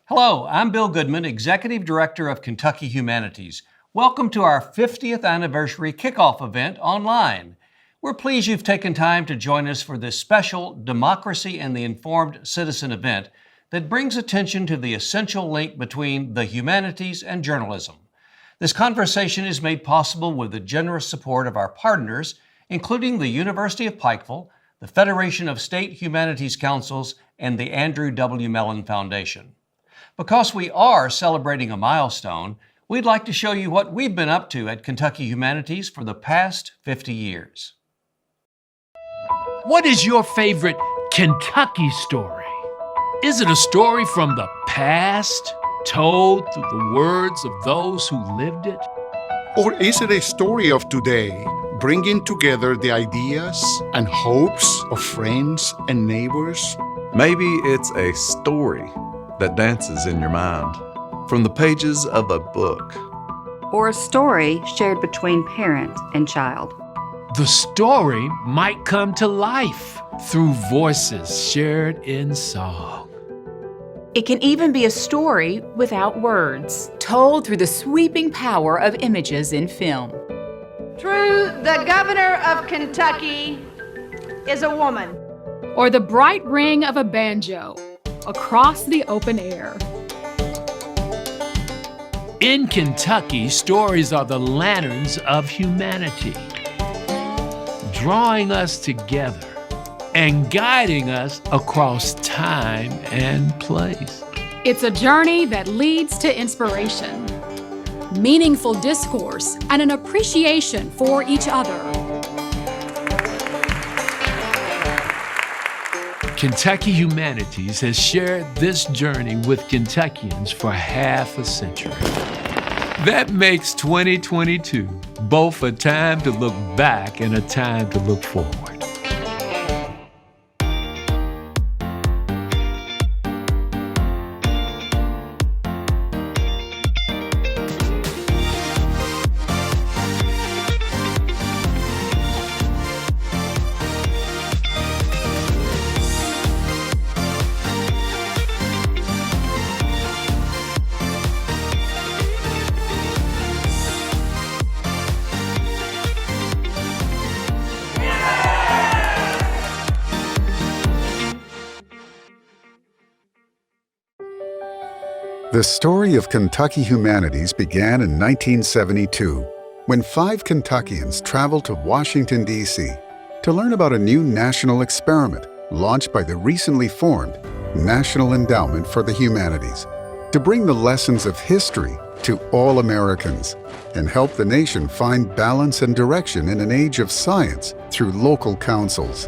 Hello, I'm Bill Goodman, Executive Director of Kentucky Humanities. Welcome to our 50th anniversary kickoff event online. We're pleased you've taken time to join us for this special Democracy and the Informed Citizen event that brings attention to the essential link between the humanities and journalism. This conversation is made possible with the generous support of our partners, including the University of Pikeville, the Federation of State Humanities Councils, and the Andrew W. Mellon Foundation. Because we are celebrating a milestone, we'd like to show you what we've been up to at Kentucky Humanities for the past 50 years. What is your favorite Kentucky story? Is it a story from the past, told through the words of those who lived it? Or is it a story of today, bringing together the ideas and hopes of friends and neighbors? Maybe it's a story that dances in your mind from the pages of a book. Or a story shared between parent and child. The story might come to life through voices shared in song. It can even be a story without words, told through the sweeping power of images in film. True, the governor of Kentucky is a woman. Or the bright ring of a banjo across the open air. In Kentucky, stories are the lanterns of humanity, drawing us together and guiding us across time and place. It's a journey that leads to inspiration, meaningful discourse, and an appreciation for each other. Kentucky Humanities has shared this journey with Kentuckians for half a century. That makes 2022 both a time to look back and a time to look forward. The story of Kentucky Humanities began in 1972, when 5 Kentuckians traveled to Washington, D.C. to learn about a new national experiment launched by the recently formed National Endowment for the Humanities to bring the lessons of history to all Americans and help the nation find balance and direction in an age of science through local councils.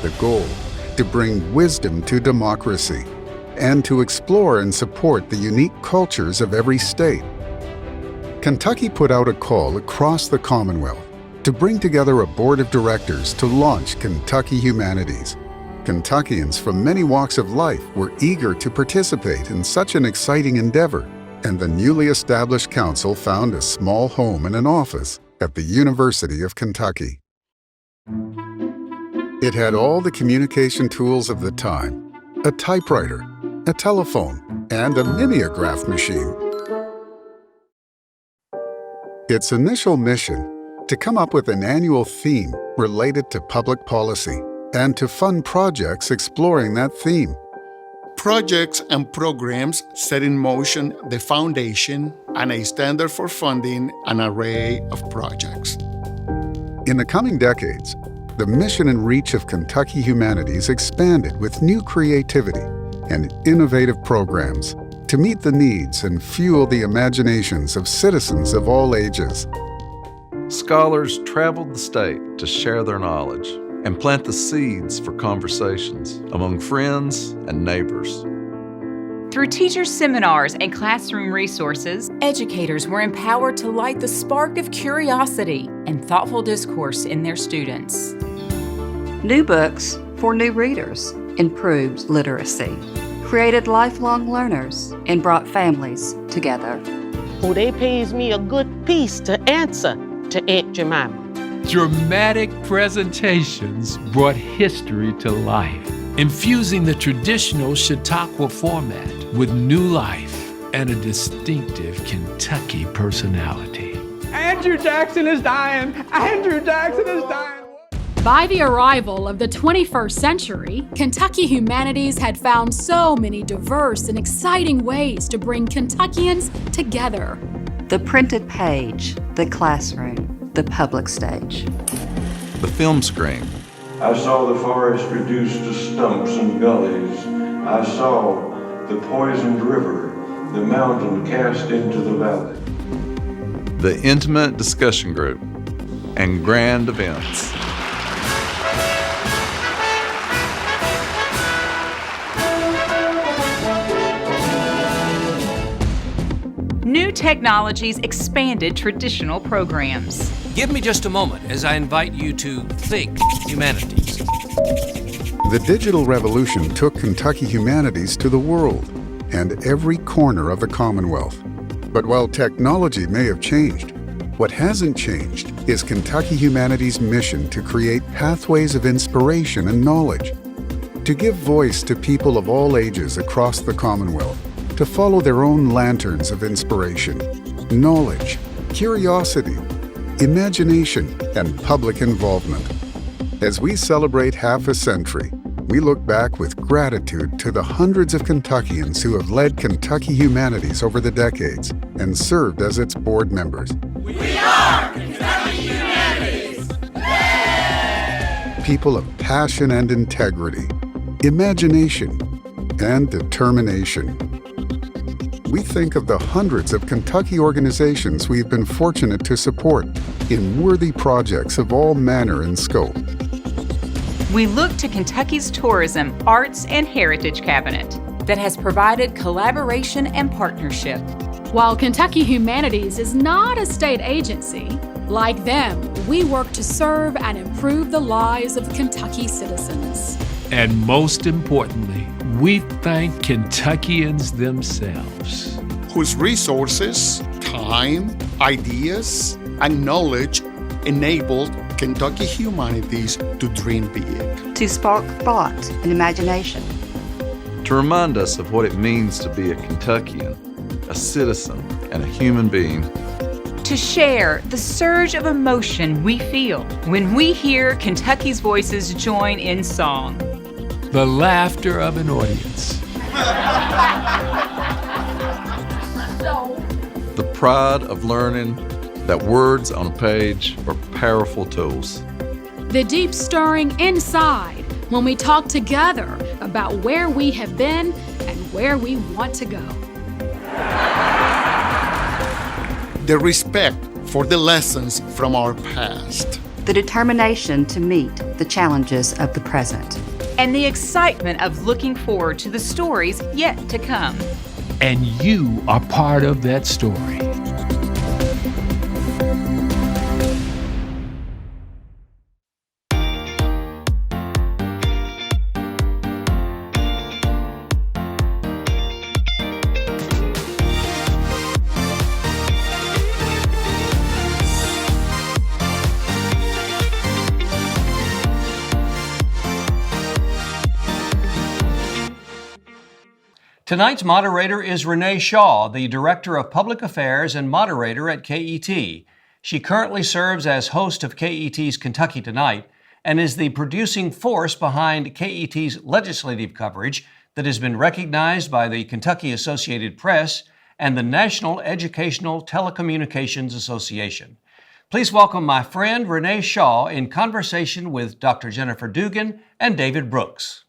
The goal: to bring wisdom to democracy and to explore and support the unique cultures of every state. Kentucky put out a call across the Commonwealth to bring together a board of directors to launch Kentucky Humanities. Kentuckians from many walks of life were eager to participate in such an exciting endeavor, and the newly established council found a small home and an office at the University of Kentucky. It had all the communication tools of the time: a typewriter, a telephone, and a mimeograph machine. Its initial mission: to come up with an annual theme related to public policy and to fund projects exploring that theme. Projects and programs set in motion the foundation and a standard for funding an array of projects. In the coming decades, the mission and reach of Kentucky Humanities expanded with new creativity and innovative programs to meet the needs and fuel the imaginations of citizens of all ages. Scholars traveled the state to share their knowledge and plant the seeds for conversations among friends and neighbors. Through teacher seminars and classroom resources, educators were empowered to light the spark of curiosity and thoughtful discourse in their students. New books for new readers improved literacy, created lifelong learners, and brought families together. Oh, they pays me a good piece to answer to Aunt Jemima. Dramatic presentations brought history to life, infusing the traditional Chautauqua format with new life and a distinctive Kentucky personality. Andrew Jackson is dying! Andrew Jackson is dying! By the arrival of the 21st century, Kentucky Humanities had found so many diverse and exciting ways to bring Kentuckians together. The printed page, the classroom, the public stage. The film screen. I saw the forest reduced to stumps and gullies. I saw the poisoned river, the mountain cast into the valley. The intimate discussion group and grand events. New technologies expanded traditional programs. Give me just a moment as I invite you to think humanities. The digital revolution took Kentucky Humanities to the world and every corner of the Commonwealth. But while technology may have changed, what hasn't changed is Kentucky Humanities' mission to create pathways of inspiration and knowledge, to give voice to people of all ages across the Commonwealth, to follow their own lanterns of inspiration, knowledge, curiosity, imagination, and public involvement. As we celebrate half a century, we look back with gratitude to the hundreds of Kentuckians who have led Kentucky Humanities over the decades and served as its board members. We are Kentucky Humanities! Yay! People of passion and integrity, imagination, and determination. We think of the hundreds of Kentucky organizations we've been fortunate to support in worthy projects of all manner and scope. We look to Kentucky's Tourism, Arts, and Heritage Cabinet that has provided collaboration and partnership. While Kentucky Humanities is not a state agency, like them, we work to serve and improve the lives of Kentucky citizens. And most importantly, we thank Kentuckians themselves, whose resources, time, ideas, and knowledge enabled Kentucky Humanities to dream big. To spark thought and imagination. To remind us of what it means to be a Kentuckian, a citizen, and a human being. To share the surge of emotion we feel when we hear Kentucky's voices join in song. The laughter of an audience. The pride of learning that words on a page are powerful tools. The deep stirring inside when we talk together about where we have been and where we want to go. The respect for the lessons from our past. The determination to meet the challenges of the present. And the excitement of looking forward to the stories yet to come. And you are part of that story. Tonight's moderator is Renee Shaw, the Director of Public Affairs and moderator at KET. She currently serves as host of KET's Kentucky Tonight and is the producing force behind KET's legislative coverage that has been recognized by the Kentucky Associated Press and the National Educational Telecommunications Association. Please welcome my friend Renee Shaw in conversation with Dr. Jennifer Dugan and David Brooks.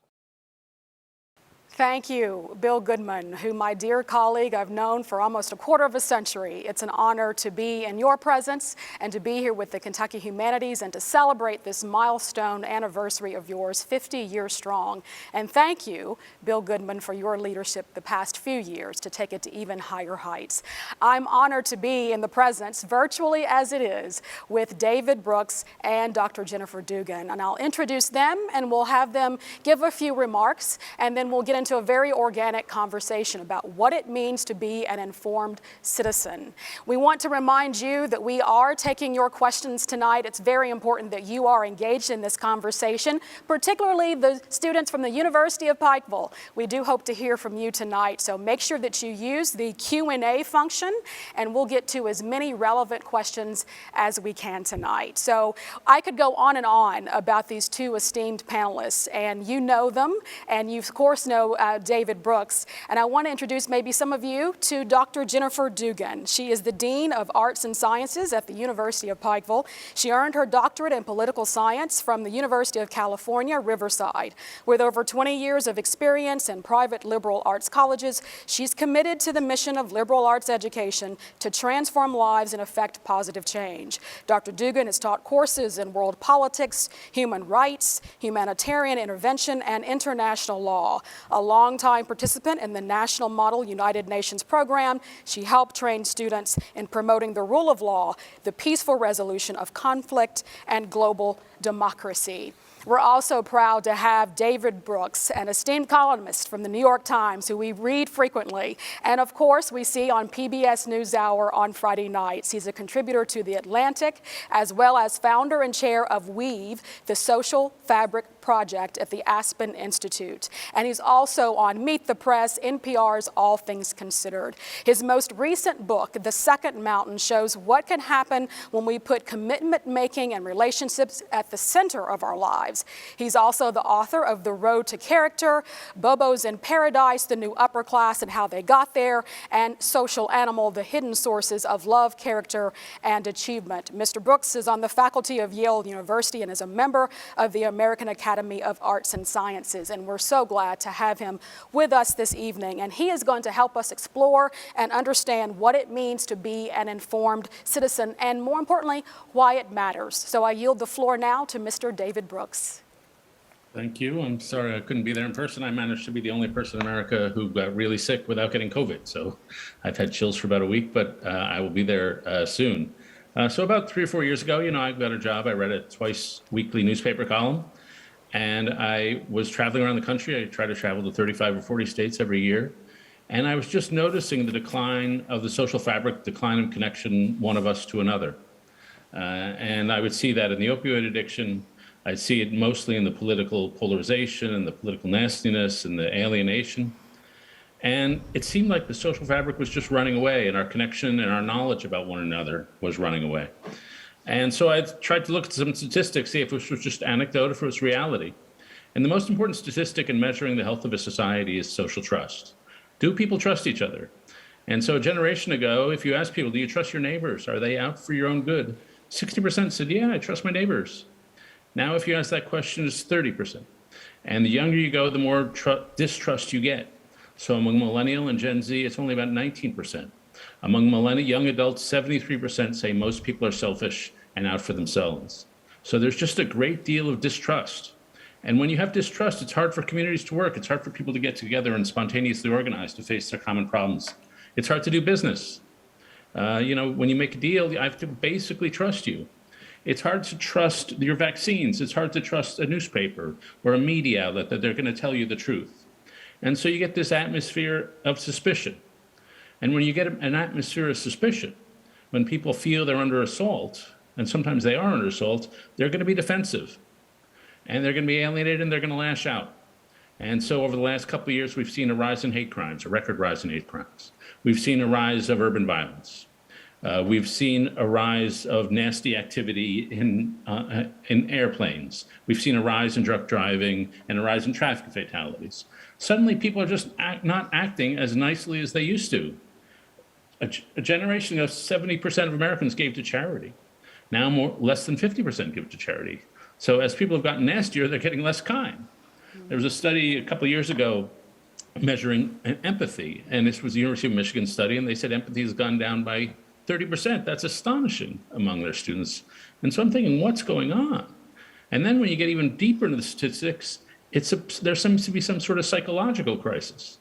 Thank you, Bill Goodman, who, my dear colleague, I've known for almost a quarter of a century. It's an honor to be in your presence and to be here with the Kentucky Humanities and to celebrate this milestone anniversary of yours, 50 years strong. And thank you, Bill Goodman, for your leadership the past few years to take it to even higher heights. I'm honored to be in the presence, virtually as it is, with David Brooks and Dr. Jennifer Dugan. And I'll introduce them and we'll have them give a few remarks and then we'll get into into a very organic conversation about what it means to be an informed citizen. We want to remind you that we are taking your questions tonight. It's very important that you are engaged in this conversation, particularly the students from the University of Pikeville. We do hope to hear from you tonight, so make sure that you use the Q&A function, and we'll get to as many relevant questions as we can tonight. So I could go on and on about these two esteemed panelists, and you know them, and you of course know David Brooks. And I want to introduce maybe some of you to Dr. Jennifer Dugan. She is the Dean of Arts and Sciences at the University of Pikeville. She earned her doctorate in political science from the University of California, Riverside. With over 20 years of experience in private liberal arts colleges, she's committed to the mission of liberal arts education to transform lives and effect positive change. Dr. Dugan has taught courses in world politics, human rights, humanitarian intervention, and international law. A longtime participant in the National Model United Nations program, she helped train students in promoting the rule of law, the peaceful resolution of conflict, and global democracy. We're also proud to have David Brooks, an esteemed columnist from the New York Times, who we read frequently, and of course we see on PBS NewsHour on Friday nights. He's a contributor to The Atlantic, as well as founder and chair of WEAVE, the Social Fabric Project at the Aspen Institute. And he's also on Meet the Press, NPR's All Things Considered. His most recent book, The Second Mountain, shows what can happen when we put commitment making and relationships at the center of our lives. He's also the author of The Road to Character, Bobos in Paradise, The New Upper Class and How They Got There, and Social Animal, The Hidden Sources of Love, Character, and Achievement. Mr. Brooks is on the faculty of Yale University and is a member of the American Academy of Arts and Sciences, and we're so glad to have him with us this evening. And he is going to help us explore and understand what it means to be an informed citizen, and more importantly, why it matters. So I yield the floor now to Mr. David Brooks. Thank you. I'm sorry I couldn't be there in person. I managed to be the only person in America who got really sick without getting COVID. So I've had chills for about a week, but I will be there soon. So about 3 or 4 years ago, I got a job. I read a twice weekly newspaper column, and I was traveling around the country. I try to travel to 35 or 40 states every year. And I was just noticing the decline of the social fabric, decline of connection, one of us to another. And I would see that in the opioid addiction. I see it mostly in the political polarization and the political nastiness and the alienation. And it seemed like the social fabric was just running away, and our connection and our knowledge about one another was running away. And so I tried to look at some statistics, see if it was just anecdote or if it was reality. And the most important statistic in measuring the health of a society is social trust. Do people trust each other? And so a generation ago, if you ask people, do you trust your neighbors? Are they out for your own good? 60% said, yeah, I trust my neighbors. Now, if you ask that question, it's 30%. And the younger you go, the more distrust you get. So among millennial and Gen Z, it's only about 19%. Among millennial young adults, 73% say most people are selfish and out for themselves. So there's just a great deal of distrust. And when you have distrust, it's hard for communities to work. It's hard for people to get together and spontaneously organize to face their common problems. It's hard to do business. When you make a deal, I have to basically trust you. It's hard to trust your vaccines. It's hard to trust a newspaper or a media outlet that they're going to tell you the truth. And so you get this atmosphere of suspicion. And when you get an atmosphere of suspicion, when people feel they're under assault, and sometimes they are under assault, they're going to be defensive. And they're going to be alienated, and they're going to lash out. And so over the last couple of years, we've seen a rise in hate crimes, a record rise in hate crimes. We've seen a rise of urban violence. We've seen a rise of nasty activity in airplanes. We've seen a rise in drunk driving and a rise in traffic fatalities. Suddenly, people are just not acting as nicely as they used to. A generation ago, 70% of Americans gave to charity. Now, less than 50% give to charity. So as people have gotten nastier, they're getting less kind. There was a study a couple of years ago measuring empathy, and this was the University of Michigan study, and they said empathy has gone down by 30%. That's astonishing among their students. And so I'm thinking, what's going on? And then when you get even deeper into the statistics, there seems to be some sort of psychological crisis.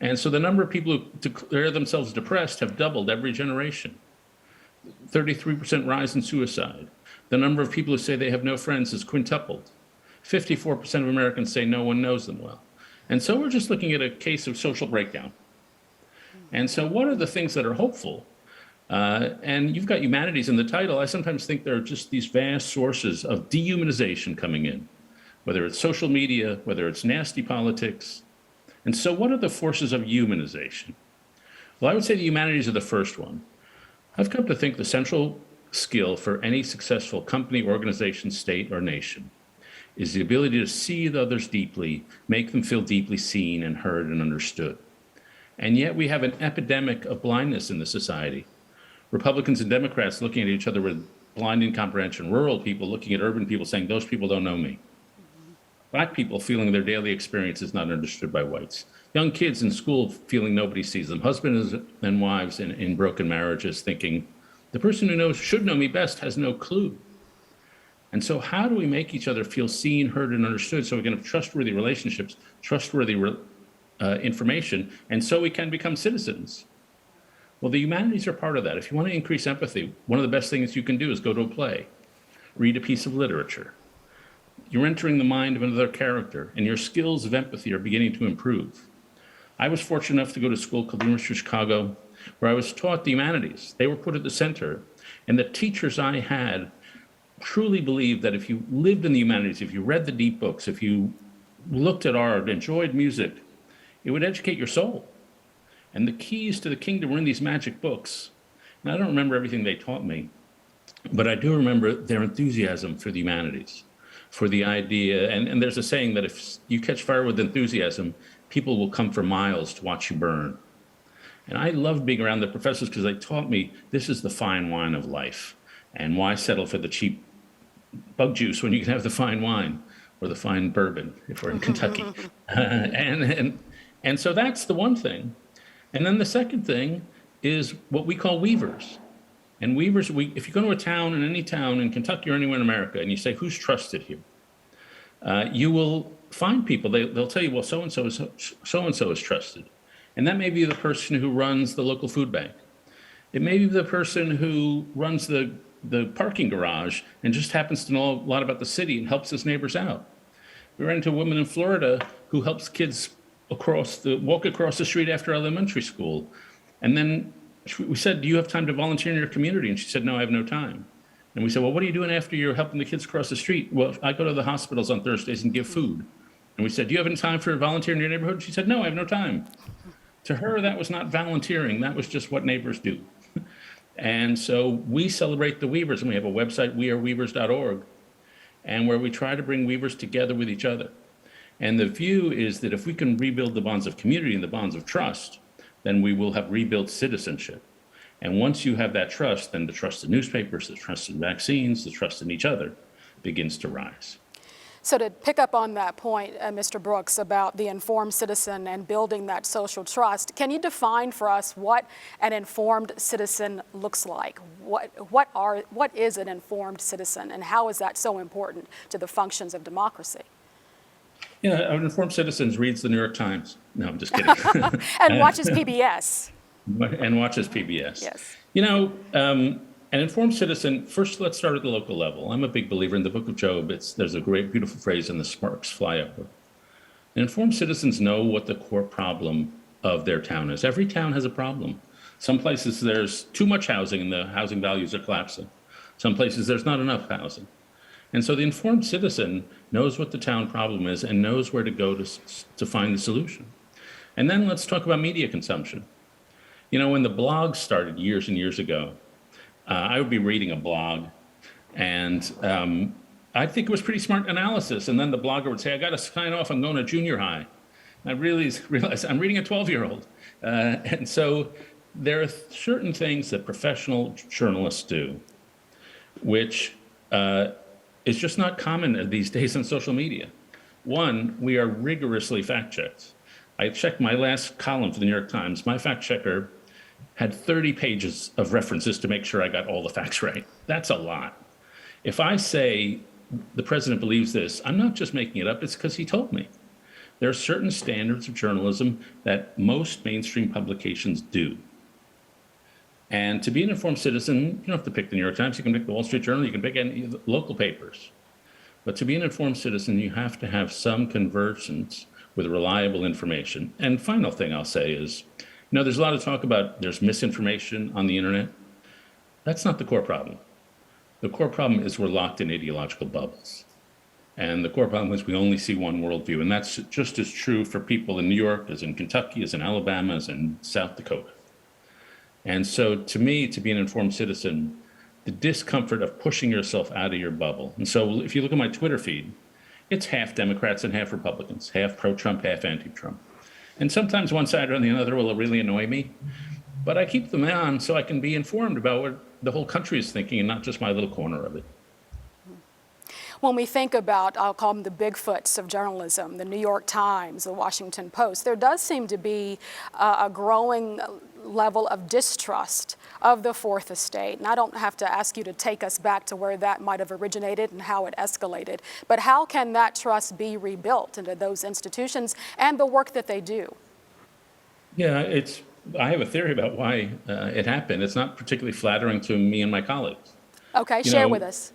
And so the number of people who declare themselves depressed have doubled every generation. 33% rise in suicide. The number of people who say they have no friends has quintupled. 54% of Americans say no one knows them well. And so we're just looking at a case of social breakdown. And so what are the things that are hopeful? And you've got humanities in the title. I sometimes think there are just these vast sources of dehumanization coming in, whether it's social media, whether it's nasty politics. And so what are the forces of humanization? Well, I would say the humanities are the first one. I've come to think the central skill for any successful company, organization, state, or nation is the ability to see the others deeply, make them feel deeply seen and heard and understood. And yet we have an epidemic of blindness in the society. Republicans and Democrats looking at each other with blind incomprehension, rural people looking at urban people saying, those people don't know me. Black people feeling their daily experience is not understood by whites. Young kids in school feeling nobody sees them. Husbands and wives in broken marriages thinking, the person who should know me best has no clue. And so how do we make each other feel seen, heard, and understood so we can have trustworthy relationships, trustworthy information, and so we can become citizens? Well, the humanities are part of that. If you want to increase empathy, one of the best things you can do is go to a play, read a piece of literature. You're entering the mind of another character, and your skills of empathy are beginning to improve. I was fortunate enough to go to school called the University of Chicago, where I was taught the humanities. They were put at the center, and the teachers I had truly believed that if you lived in the humanities, if you read the deep books, if you looked at art, enjoyed music, it would educate your soul. And the keys to the kingdom were in these magic books. And I don't remember everything they taught me, but I do remember their enthusiasm for the humanities, for the idea. And there's a saying that if you catch fire with enthusiasm, people will come for miles to watch you burn. And I loved being around the professors because they taught me this is the fine wine of life. And why settle for the cheap bug juice when you can have the fine wine or the fine bourbon if we're in Kentucky? And so that's the one thing. And then the second thing is what we call weavers. And weavers, if you go to a town, in any town in Kentucky or anywhere in America, and you say, who's trusted here? You will find people, they'll tell you, well, so-and-so is trusted. And that may be the person who runs the local food bank. It may be the person who runs the parking garage and just happens to know a lot about the city and helps his neighbors out. We ran into a woman in Florida who helps kids walk across the street after elementary school. And then we said, do you have time to volunteer in your community? And she said, no, I have no time. And we said, well, what are you doing after you're helping the kids cross the street? Well, I go to the hospitals on Thursdays and give food. And we said, do you have any time for volunteer in your neighborhood? She said, no, I have no time. To her, that was not volunteering. That was just what neighbors do. And so we celebrate the weavers, and we have a website, weareweavers.org, and where we try to bring weavers together with each other. And the view is that if we can rebuild the bonds of community and the bonds of trust, then we will have rebuilt citizenship. And once you have that trust, then the trust in newspapers, the trust in vaccines, the trust in each other begins to rise. So to pick up on that point, Mr. Brooks, about the informed citizen and building that social trust, can you define for us what an informed citizen looks like? What is an informed citizen, and how is that so important to the functions of democracy? Yeah, an informed citizen reads the New York Times. No, I'm just kidding. And watches PBS. And watches PBS. Yes. You know, an informed citizen, first let's start at the local level. I'm a big believer in the book of Job. There's a great, beautiful phrase, and the sparks fly upward. Informed citizens know what the core problem of their town is. Every town has a problem. Some places there's too much housing and the housing values are collapsing. Some places there's not enough housing. And so the informed citizen knows what the town problem is and knows where to go to find the solution. And then let's talk about media consumption. You know, when the blogs started years and years ago, I would be reading a blog, and I think it was pretty smart analysis. And then the blogger would say, I got to sign off, I'm going to junior high. And I realized I'm reading a 12-year-old. And so there are certain things that professional journalists do, which is just not common these days on social media. One, we are rigorously fact-checked. I checked my last column for the New York Times. My fact checker had 30 pages of references to make sure I got all the facts right. That's a lot. If I say the president believes this, I'm not just making it up, it's because he told me. There are certain standards of journalism that most mainstream publications do. And to be an informed citizen, you don't have to pick the New York Times, you can pick the Wall Street Journal, you can pick any local papers. But to be an informed citizen, you have to have some convergence with reliable information. And final thing I'll say is, there's a lot of talk about there's misinformation on the internet. That's not the core problem. The core problem is we're locked in ideological bubbles. And the core problem is we only see one worldview. And that's just as true for people in New York as in Kentucky, as in Alabama, as in South Dakota. And so to me, to be an informed citizen, the discomfort of pushing yourself out of your bubble. And so if you look at my Twitter feed, it's half Democrats and half Republicans, half pro-Trump, half anti-Trump. And sometimes one side or the other will really annoy me, but I keep them on so I can be informed about what the whole country is thinking and not just my little corner of it. When we think about, I'll call them the Bigfoots of journalism, the New York Times, the Washington Post, there does seem to be a growing level of distrust of the Fourth Estate. And I don't have to ask you to take us back to where that might have originated and how it escalated, but how can that trust be rebuilt into those institutions and the work that they do? Yeah, I have a theory about why it happened. It's not particularly flattering to me and my colleagues. Okay, share with us.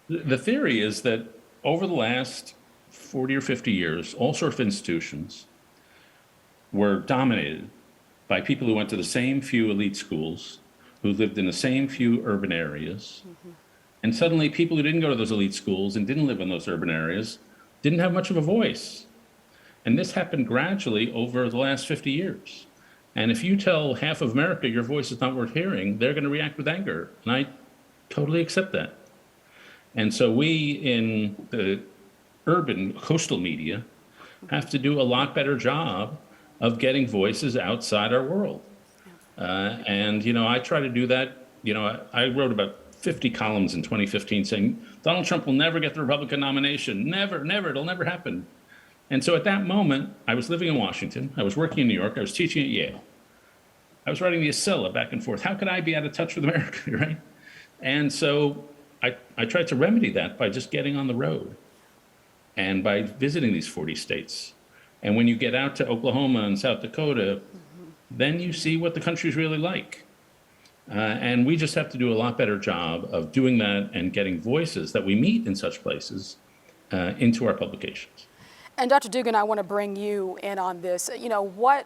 The theory is that over the last 40 or 50 years, all sorts of institutions were dominated by people who went to the same few elite schools, who lived in the same few urban areas. And suddenly people who didn't go to those elite schools and didn't live in those urban areas didn't have much of a voice. And this happened gradually over the last 50 years. And if you tell half of America your voice is not worth hearing, they're going to react with anger. And I totally accept that. And so we in the urban coastal media have to do a lot better job of getting voices outside our world. And I try to do that. I wrote about 50 columns in 2015 saying, Donald Trump will never get the Republican nomination. Never, never, it'll never happen. And so at that moment, I was living in Washington. I was working in New York. I was teaching at Yale. I was writing the Acela back and forth. How could I be out of touch with America, right? And so I tried to remedy that by just getting on the road and by visiting these 40 states. And when you get out to Oklahoma and South Dakota, then you see what the country's really like. And we just have to do a lot better job of doing that and getting voices that we meet in such places into our publications. And Dr. Dugan, I want to bring you in on this. UPike,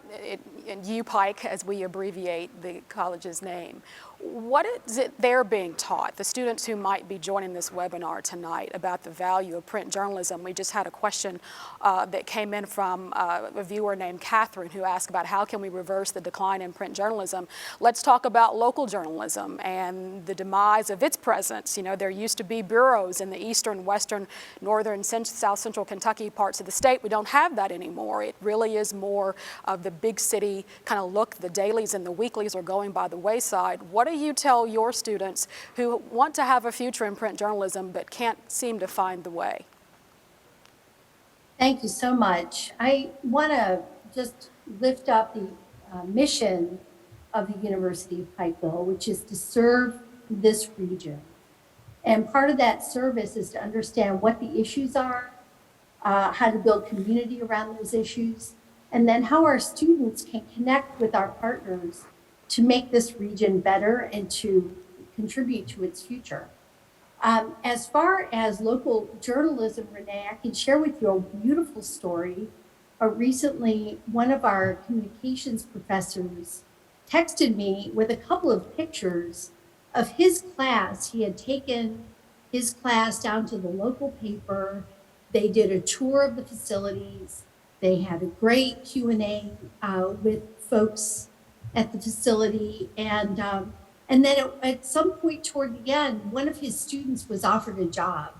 as we abbreviate the college's name, what is it they're being taught, the students who might be joining this webinar tonight, about the value of print journalism? We just had a question that came in from a viewer named Catherine, who asked about how can we reverse the decline in print journalism. Let's talk about local journalism and the demise of its presence. There used to be bureaus in the eastern, western, northern, south central Kentucky parts of the state. We don't have that anymore. It really is more of the big city kind of look. The dailies and the weeklies are going by the wayside. What do you tell your students who want to have a future in print journalism but can't seem to find the way? Thank you so much. I want to just lift up the mission of the University of Pikeville, which is to serve this region. And part of that service is to understand what the issues are, how to build community around those issues, and then how our students can connect with our partners to make this region better and to contribute to its future. As far as local journalism, Renee, I can share with you a beautiful story. Recently, one of our communications professors texted me with a couple of pictures of his class. He had taken his class down to the local paper. They did a tour of the facilities. They had a great Q&A with folks at the facility. And then at some point toward the end, one of his students was offered a job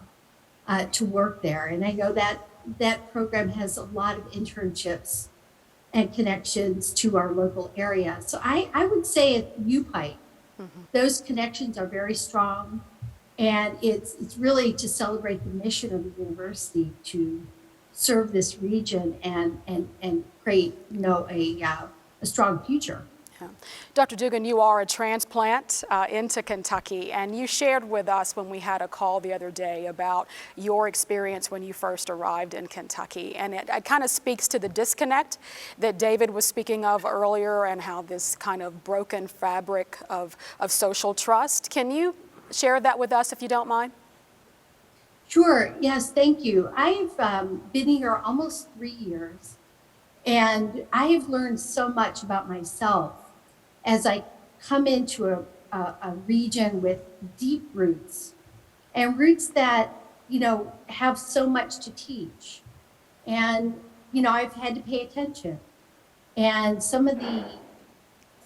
to work there. And I know that program has a lot of internships and connections to our local area. So I would say at UPike, those connections are very strong. And it's really to celebrate the mission of the university to serve this region and create a strong future. Yeah. Dr. Dugan, you are a transplant into Kentucky, and you shared with us when we had a call the other day about your experience when you first arrived in Kentucky. And it kind of speaks to the disconnect that David was speaking of earlier and how this kind of broken fabric of social trust. Can you share that with us if you don't mind? Sure, yes, thank you. I've been here almost 3 years. And I have learned so much about myself as I come into a region with deep roots and roots that, have so much to teach. And, I've had to pay attention. And some of the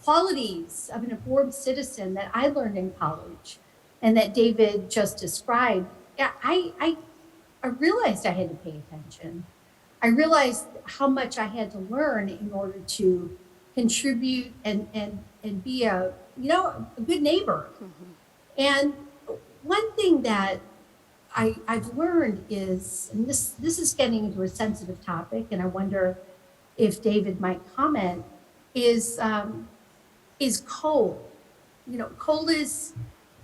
qualities of an informed citizen that I learned in college and that David just described, I realized I had to pay attention. I realized how much I had to learn in order to contribute and be a good neighbor. Mm-hmm. And one thing that I've learned is, and this is getting into a sensitive topic, and I wonder if David might comment, is coal. Coal is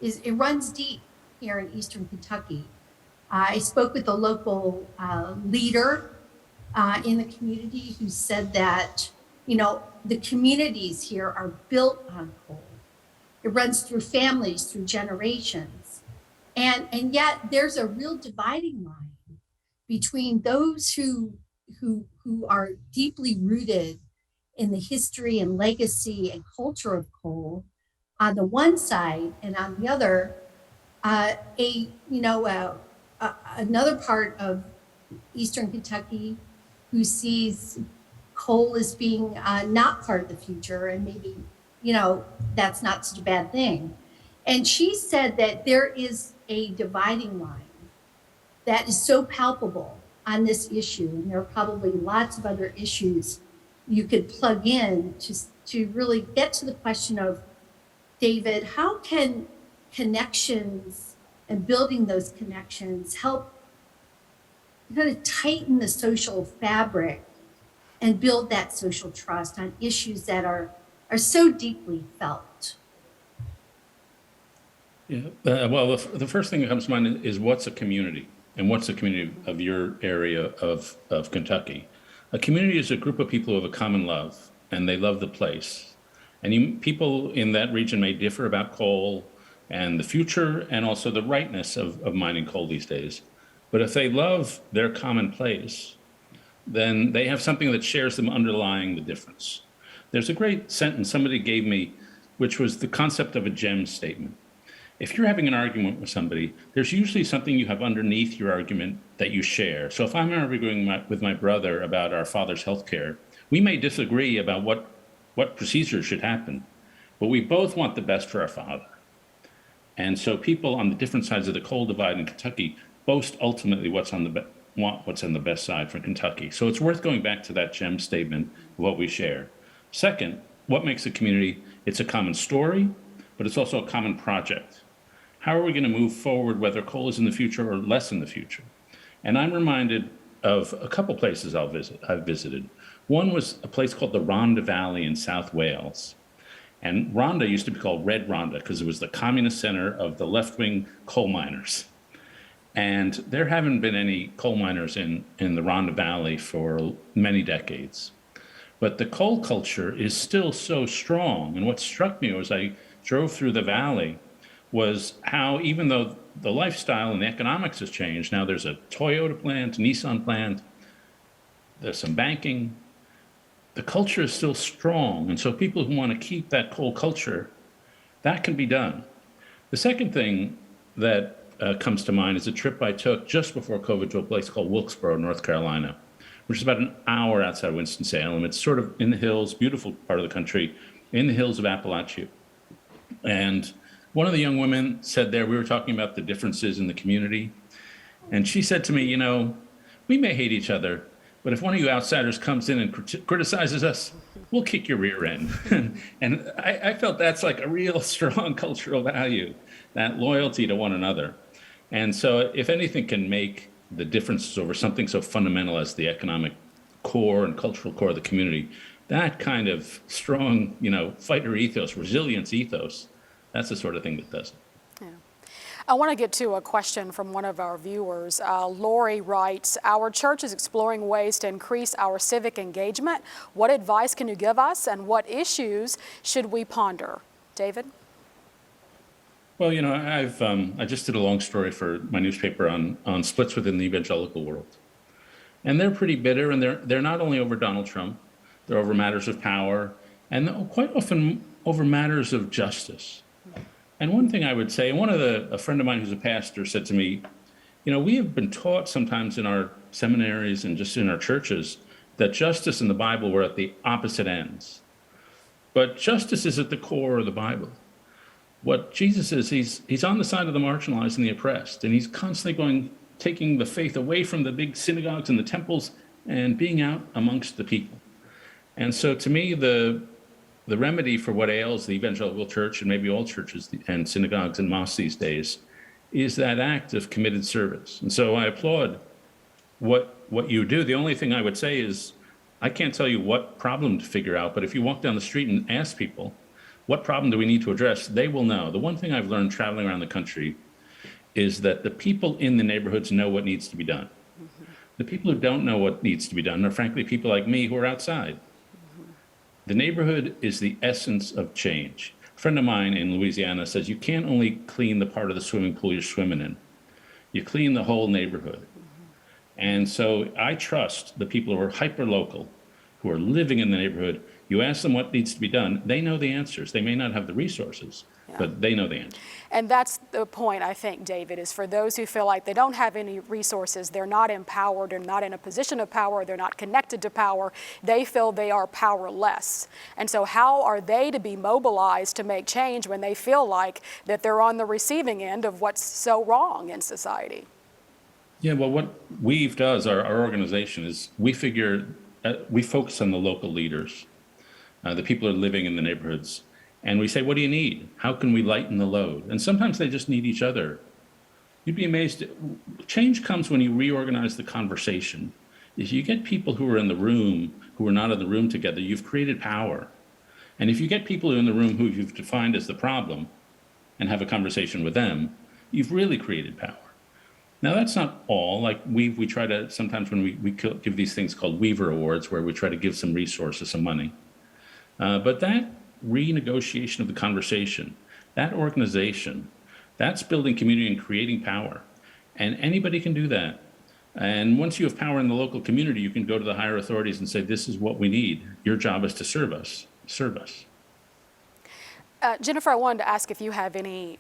it runs deep here in Eastern Kentucky. I spoke with a local leader in the community who said that, the communities here are built on coal. It runs through families, through generations. And yet there's a real dividing line between those who are deeply rooted in the history and legacy and culture of coal on the one side, and on the other, another part of Eastern Kentucky who sees coal as being not part of the future, and maybe, that's not such a bad thing. And she said that there is a dividing line that is so palpable on this issue, and there are probably lots of other issues you could plug in to really get to the question of, David, how can connections and building those connections help kind of tighten the social fabric and build that social trust on issues that are so deeply felt? Yeah. Well, the first thing that comes to mind is what's a community, and what's the community of your area of Kentucky? A community is a group of people who have a common love, and they love the place. And people in that region may differ about coal and the future, and also the rightness of mining coal these days. But if they love their common place, then they have something that shares them underlying the difference. There's a great sentence somebody gave me, which was the concept of a gem statement. If you're having an argument with somebody, there's usually something you have underneath your argument that you share. So if I'm arguing with my brother about our father's health care, we may disagree about what procedures should happen, but we both want the best for our father. And so people on the different sides of the coal divide in Kentucky boast ultimately what's on the best side for Kentucky. So it's worth going back to that gem statement of what we share. Second, what makes a community? It's a common story, but it's also a common project. How are we going to move forward, whether coal is in the future or less in the future? And I'm reminded of a couple places I've visited. One was a place called the Rhondda Valley in South Wales. And Rhondda used to be called Red Rhondda because it was the communist center of the left-wing coal miners. And there haven't been any coal miners in the Rhondda Valley for many decades. But the coal culture is still so strong. And what struck me as I drove through the valley was how, even though the lifestyle and the economics has changed, now there's a Toyota plant, Nissan plant, there's some banking, the culture is still strong. And so people who want to keep that coal culture, that can be done. The second thing that comes to mind is a trip I took just before COVID to a place called Wilkesboro, North Carolina, which is about an hour outside of Winston-Salem. It's sort of in the hills, beautiful part of the country, in the hills of Appalachia. And one of the young women said there, we were talking about the differences in the community. And she said to me, we may hate each other, but if one of you outsiders comes in and criticizes us, we'll kick your rear end. And I felt that's like a real strong cultural value, that loyalty to one another. And so if anything can make the differences over something so fundamental as the economic core and cultural core of the community, that kind of strong, fighter ethos, resilience ethos, that's the sort of thing that does it. Yeah. I want to get to a question from one of our viewers. Lori writes, our church is exploring ways to increase our civic engagement. What advice can you give us, and what issues should we ponder? David? Well, I just did a long story for my newspaper on splits within the evangelical world. And they're pretty bitter, and they're not only over Donald Trump, they're over matters of power, and quite often over matters of justice. And one thing I would say, a friend of mine who's a pastor said to me, we have been taught sometimes in our seminaries and just in our churches that justice and the Bible were at the opposite ends. But justice is at the core of the Bible. What Jesus is, he's on the side of the marginalized and the oppressed, and he's constantly taking the faith away from the big synagogues and the temples and being out amongst the people. And so to me, the remedy for what ails the evangelical church and maybe all churches and synagogues and mosques these days is that act of committed service. And so I applaud what you do. The only thing I would say is I can't tell you what problem to figure out, but if you walk down the street and ask people, what problem do we need to address? They will know. The one thing I've learned traveling around the country is that the people in the neighborhoods know what needs to be done. Mm-hmm. The people who don't know what needs to be done are frankly people like me who are outside. Mm-hmm. The neighborhood is the essence of change. A friend of mine in Louisiana says you can't only clean the part of the swimming pool you're swimming in. You clean the whole neighborhood. Mm-hmm. And so I trust the people who are hyper-local, who are living in the neighborhood. You ask them what needs to be done, they know the answers. They may not have the resources, but they know the answers. And that's the point, I think, David, is for those who feel like they don't have any resources, they're not empowered, they're not in a position of power, they're not connected to power, they feel they are powerless. And so how are they to be mobilized to make change when they feel like that they're on the receiving end of what's so wrong in society? Yeah, well, what Weave does, our organization, is we focus on the local leaders, the people who are living in the neighborhoods. And we say, what do you need? How can we lighten the load? And sometimes they just need each other. You'd be amazed. Change comes when you reorganize the conversation. If you get people who are in the room, who are not in the room together, you've created power. And if you get people who are in the room who you've defined as the problem and have a conversation with them, you've really created power. Now, that's not all. Like we try to, sometimes when we give these things called Weaver Awards, where we try to give some resources, some money. But that renegotiation of the conversation, that organization, that's building community and creating power. And anybody can do that. And once you have power in the local community, you can go to the higher authorities and say, this is what we need. Your job is to serve us. Serve us. Jennifer, I wanted to ask if you have any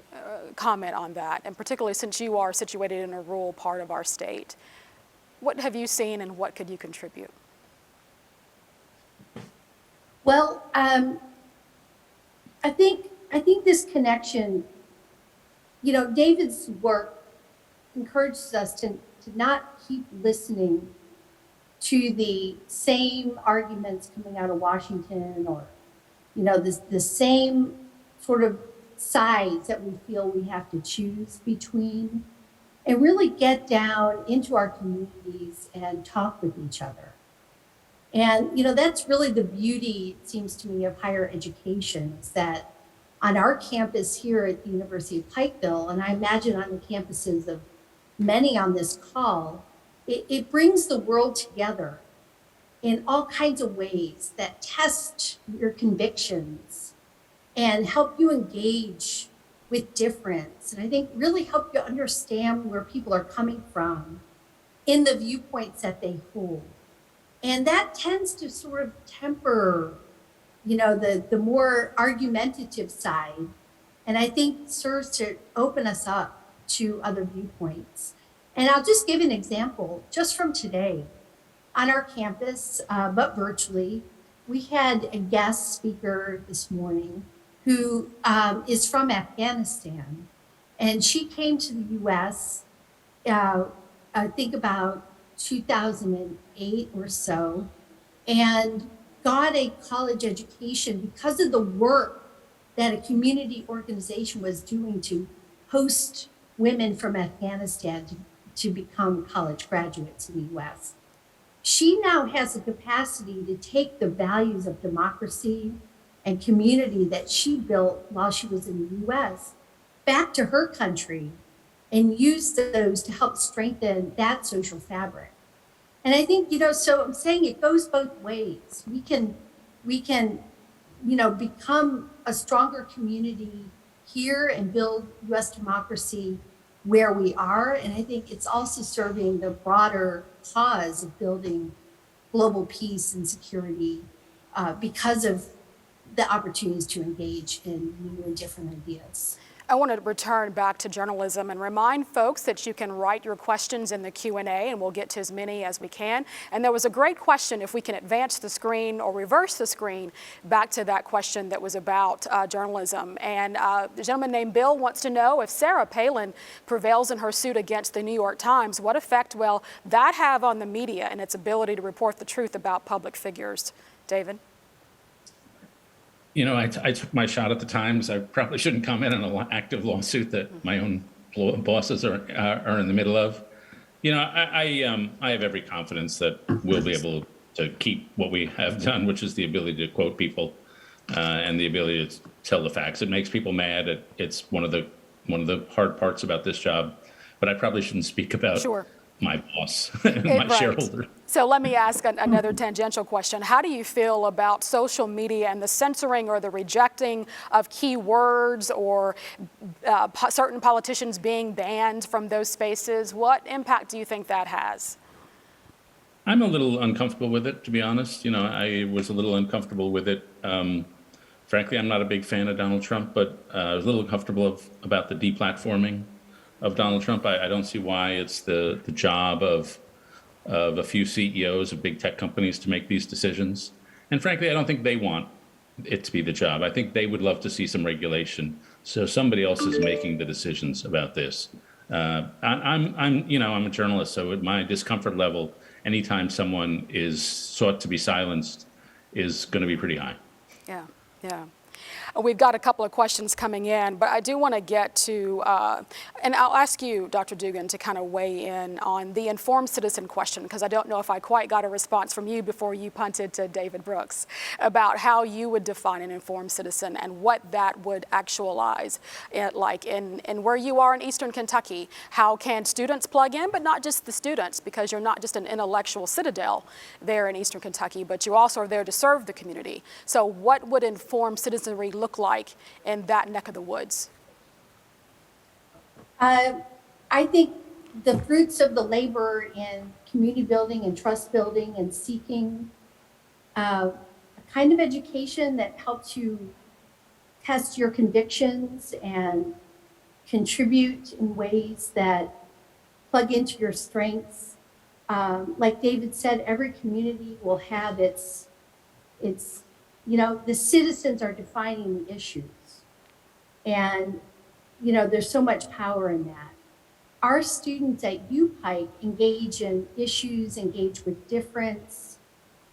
comment on that, and particularly since you are situated in a rural part of our state. What have you seen and what could you contribute? Well, I think this connection, David's work encourages us to not keep listening to the same arguments coming out of Washington or, the same sort of sides that we feel we have to choose between, and really get down into our communities and talk with each other. And, that's really the beauty, it seems to me, of higher education, is that on our campus here at the University of Pikeville, and I imagine on the campuses of many on this call, it brings the world together in all kinds of ways that test your convictions and help you engage with difference. And I think really help you understand where people are coming from in the viewpoints that they hold. And that tends to sort of temper, the more argumentative side. And I think serves to open us up to other viewpoints. And I'll just give an example just from today. On our campus, but virtually, we had a guest speaker this morning who is from Afghanistan. And she came to the US, I think about 2008 or so, and got a college education because of the work that a community organization was doing to host women from Afghanistan to become college graduates in the US. She now has the capacity to take the values of democracy and community that she built while she was in the US back to her country and use those to help strengthen that social fabric. And I think, so I'm saying it goes both ways. We can, become a stronger community here and build US democracy where we are. And I think it's also serving the broader cause of building global peace and security because of the opportunities to engage in new and different ideas. I want to return back to journalism and remind folks that you can write your questions in the Q&A, and we'll get to as many as we can. And there was a great question, if we can advance the screen or reverse the screen back to that question that was about journalism. And the gentleman named Bill wants to know, if Sarah Palin prevails in her suit against the New York Times, what effect will that have on the media and its ability to report the truth about public figures? David? You know, I took my shot at the Times. I probably shouldn't comment on an active lawsuit that my own bosses are in the middle of. You know, I have every confidence that we'll be able to keep what we have done, which is the ability to quote people and the ability to tell the facts. It makes people mad. It's one of the hard parts about this job. But I probably shouldn't speak about my boss and my shareholder. So let me ask another tangential question. How do you feel about social media and the censoring or the rejecting of key words, or certain politicians being banned from those spaces? What impact do you think that has? I'm a little uncomfortable with it, to be honest. You know, I was a little uncomfortable with it. Frankly, I'm not a big fan of Donald Trump, but I was a little uncomfortable about the deplatforming of Donald Trump. I don't see why it's the job of a few CEOs of big tech companies to make these decisions. And frankly, I don't think they want it to be the job. I think they would love to see some regulation, so somebody else is making the decisions about this. I'm a journalist, so at my discomfort level, anytime someone is sought to be silenced is going to be pretty high. Yeah. We've got a couple of questions coming in, but I do want to get to, and I'll ask you, Dr. Dugan, to kind of weigh in on the informed citizen question, because I don't know if I quite got a response from you before you punted to David Brooks about how you would define an informed citizen and what that would actualize. Like in where you are in Eastern Kentucky, how can students plug in, but not just the students, because you're not just an intellectual citadel there in Eastern Kentucky, but you also are there to serve the community. So what would informed citizenry look like in that neck of the woods? I think the fruits of the labor in community building and trust building and seeking a kind of education that helps you test your convictions and contribute in ways that plug into your strengths. Like David said, every community will have its the citizens are defining the issues. And, there's so much power in that. Our students at UPike engage in issues, engage with difference,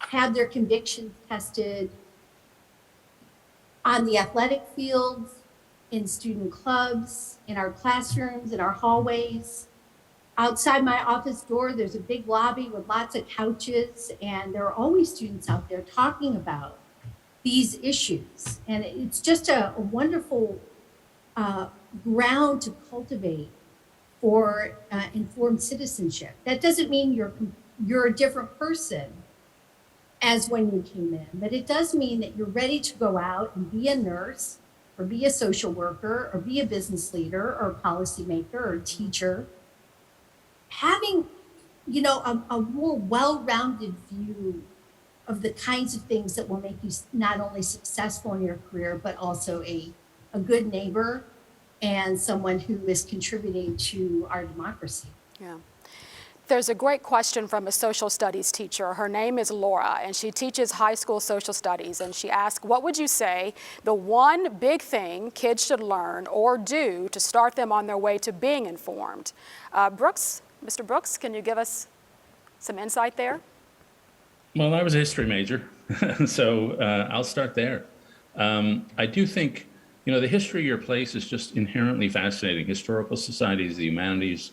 have their convictions tested on the athletic fields, in student clubs, in our classrooms, in our hallways. Outside my office door, there's a big lobby with lots of couches, and there are always students out there talking about these issues. And it's just a wonderful ground to cultivate for informed citizenship. That doesn't mean you're a different person as when you came in, but it does mean that you're ready to go out and be a nurse, or be a social worker, or be a business leader, or a policymaker, or a teacher. Having, a more well-rounded view of the kinds of things that will make you not only successful in your career, but also a good neighbor and someone who is contributing to our democracy. Yeah. There's a great question from a social studies teacher. Her name is Laura, and she teaches high school social studies. And she asked, what would you say the one big thing kids should learn or do to start them on their way to being informed? Mr. Brooks, can you give us some insight there? Well, I was a history major, so I'll start there. I do think, the history of your place is just inherently fascinating. Historical societies, the humanities,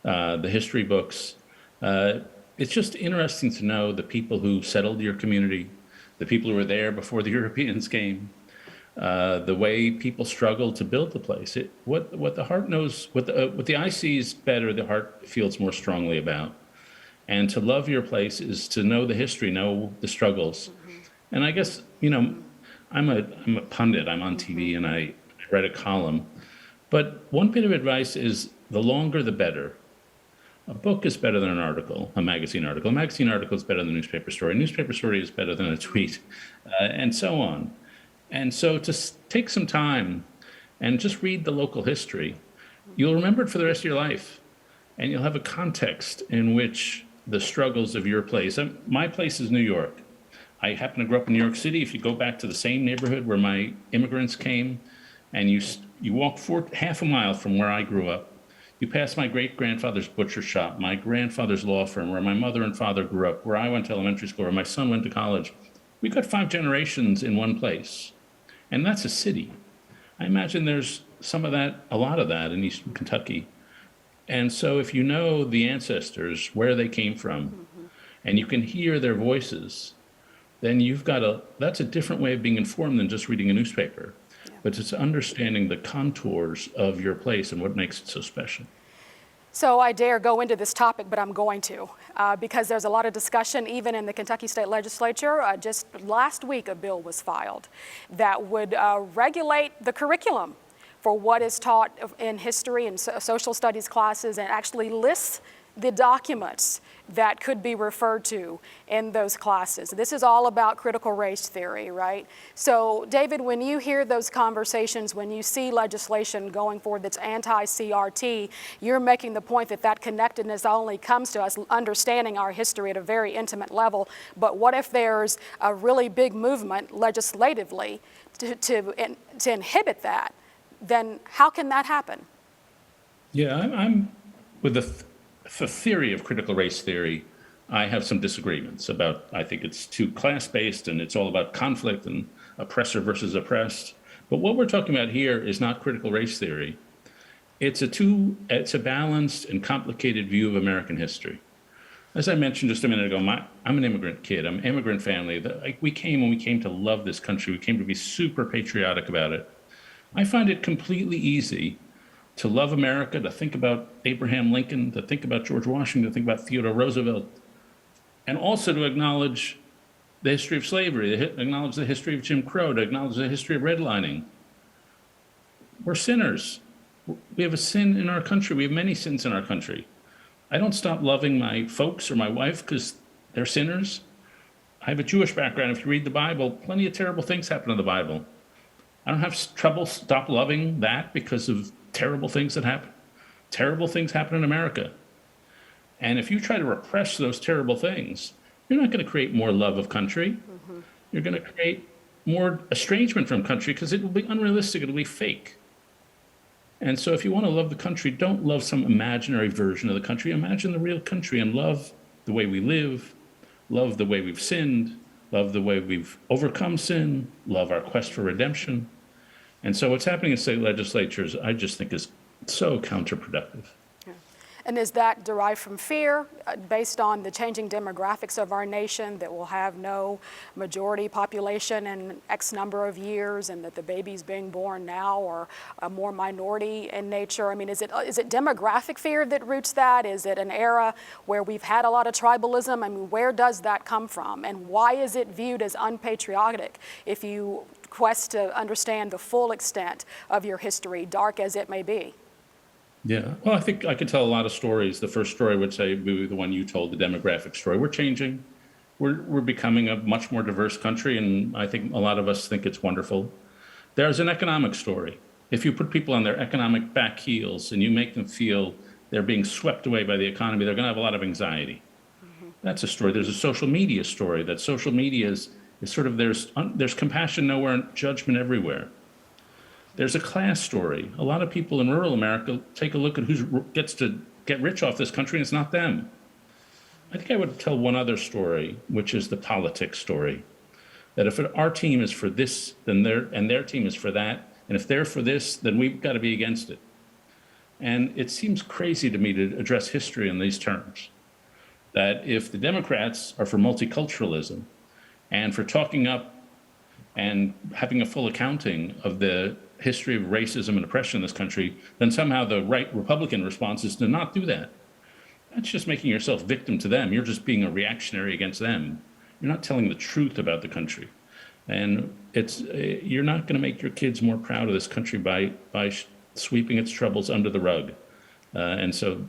the history books. It's just interesting to know the people who settled your community, the people who were there before the Europeans came, the way people struggled to build the place. What the heart knows, what the eye sees better, the heart feels more strongly about. And to love your place is to know the history, know the struggles. And I guess, I'm a pundit, I'm on TV, and I read a column. But one bit of advice is the longer the better. A book is better than an article, a magazine article. A magazine article is better than a newspaper story. A newspaper story is better than a tweet, and so on. And so to take some time and just read the local history, you'll remember it for the rest of your life. And you'll have a context in which the struggles of your place. My place is New York. I happen to grow up in New York City. If you go back to the same neighborhood where my immigrants came, and you walk half a mile from where I grew up, you pass my great-grandfather's butcher shop, my grandfather's law firm, where my mother and father grew up, where I went to elementary school, where my son went to college. We've got 5 generations in one place. And that's a city. I imagine there's some of that, a lot of that in Eastern Kentucky. And so if you know the ancestors, where they came from, and you can hear their voices, then that's a different way of being informed than just reading a newspaper. But it's understanding the contours of your place and what makes it so special. So I dare go into this topic, but I'm going to, because there's a lot of discussion even in the Kentucky State Legislature. Just last week, a bill was filed that would regulate the curriculum for what is taught in history and social studies classes, and actually lists the documents that could be referred to in those classes. This is all about critical race theory, right? So, David, when you hear those conversations, when you see legislation going forward that's anti-CRT, you're making the point that that connectedness only comes to us understanding our history at a very intimate level. But what if there's a really big movement legislatively to inhibit that? Then how can that happen? Yeah, I'm with the theory of critical race theory. I have some disagreements about. I think it's too class-based and it's all about conflict and oppressor versus oppressed. But what we're talking about here is not critical race theory. It's a balanced and complicated view of American history. As I mentioned just a minute ago, I'm an immigrant kid. I'm an immigrant family. We came to love this country. We came to be super patriotic about it. I find it completely easy to love America, to think about Abraham Lincoln, to think about George Washington, to think about Theodore Roosevelt, and also to acknowledge the history of slavery, to acknowledge the history of Jim Crow, to acknowledge the history of redlining. We're sinners. We have a sin in our country. We have many sins in our country. I don't stop loving my folks or my wife because they're sinners. I have a Jewish background. If you read the Bible, plenty of terrible things happen in the Bible. I don't have trouble stop loving that because of terrible things that happen. Terrible things happen in America. And if you try to repress those terrible things, you're not going to create more love of country. You're going to create more estrangement from country because it will be unrealistic, it'll be fake. And so if you want to love the country, don't love some imaginary version of the country. Imagine the real country and love the way we live, love the way we've sinned, love the way we've overcome sin, love our quest for redemption. And so what's happening in state legislatures, I just think is so counterproductive. And is that derived from fear based on the changing demographics of our nation, that we'll have no majority population in X number of years, and that the babies being born now are more minority in nature? I mean, is it demographic fear that roots that? Is it an era where we've had a lot of tribalism? I mean, where does that come from? And why is it viewed as unpatriotic if you quest to understand the full extent of your history, dark as it may be? Yeah, well, I think I could tell a lot of stories. The first story would say would be the one you told, the demographic story. We're changing. We're becoming a much more diverse country, and I think a lot of us think it's wonderful. There's an economic story. If you put people on their economic back heels and you make them feel they're being swept away by the economy, they're going to have a lot of anxiety. That's a story. There's a social media story. That social media is sort of, there's compassion nowhere and judgment everywhere. There's a class story. A lot of people in rural America take a look at who gets to get rich off this country, and it's not them. I think I would tell one other story, which is the politics story. That if our team is for this, then their team is for that, and if they're for this, then we've got to be against it. And it seems crazy to me to address history in these terms. That if the Democrats are for multiculturalism and for talking up and having a full accounting of the history of racism and oppression in this country, then somehow the right Republican response is to not do that. That's just making yourself victim to them. You're just being a reactionary against them. You're not telling the truth about the country. And you're not going to make your kids more proud of this country by sweeping its troubles under the rug. And so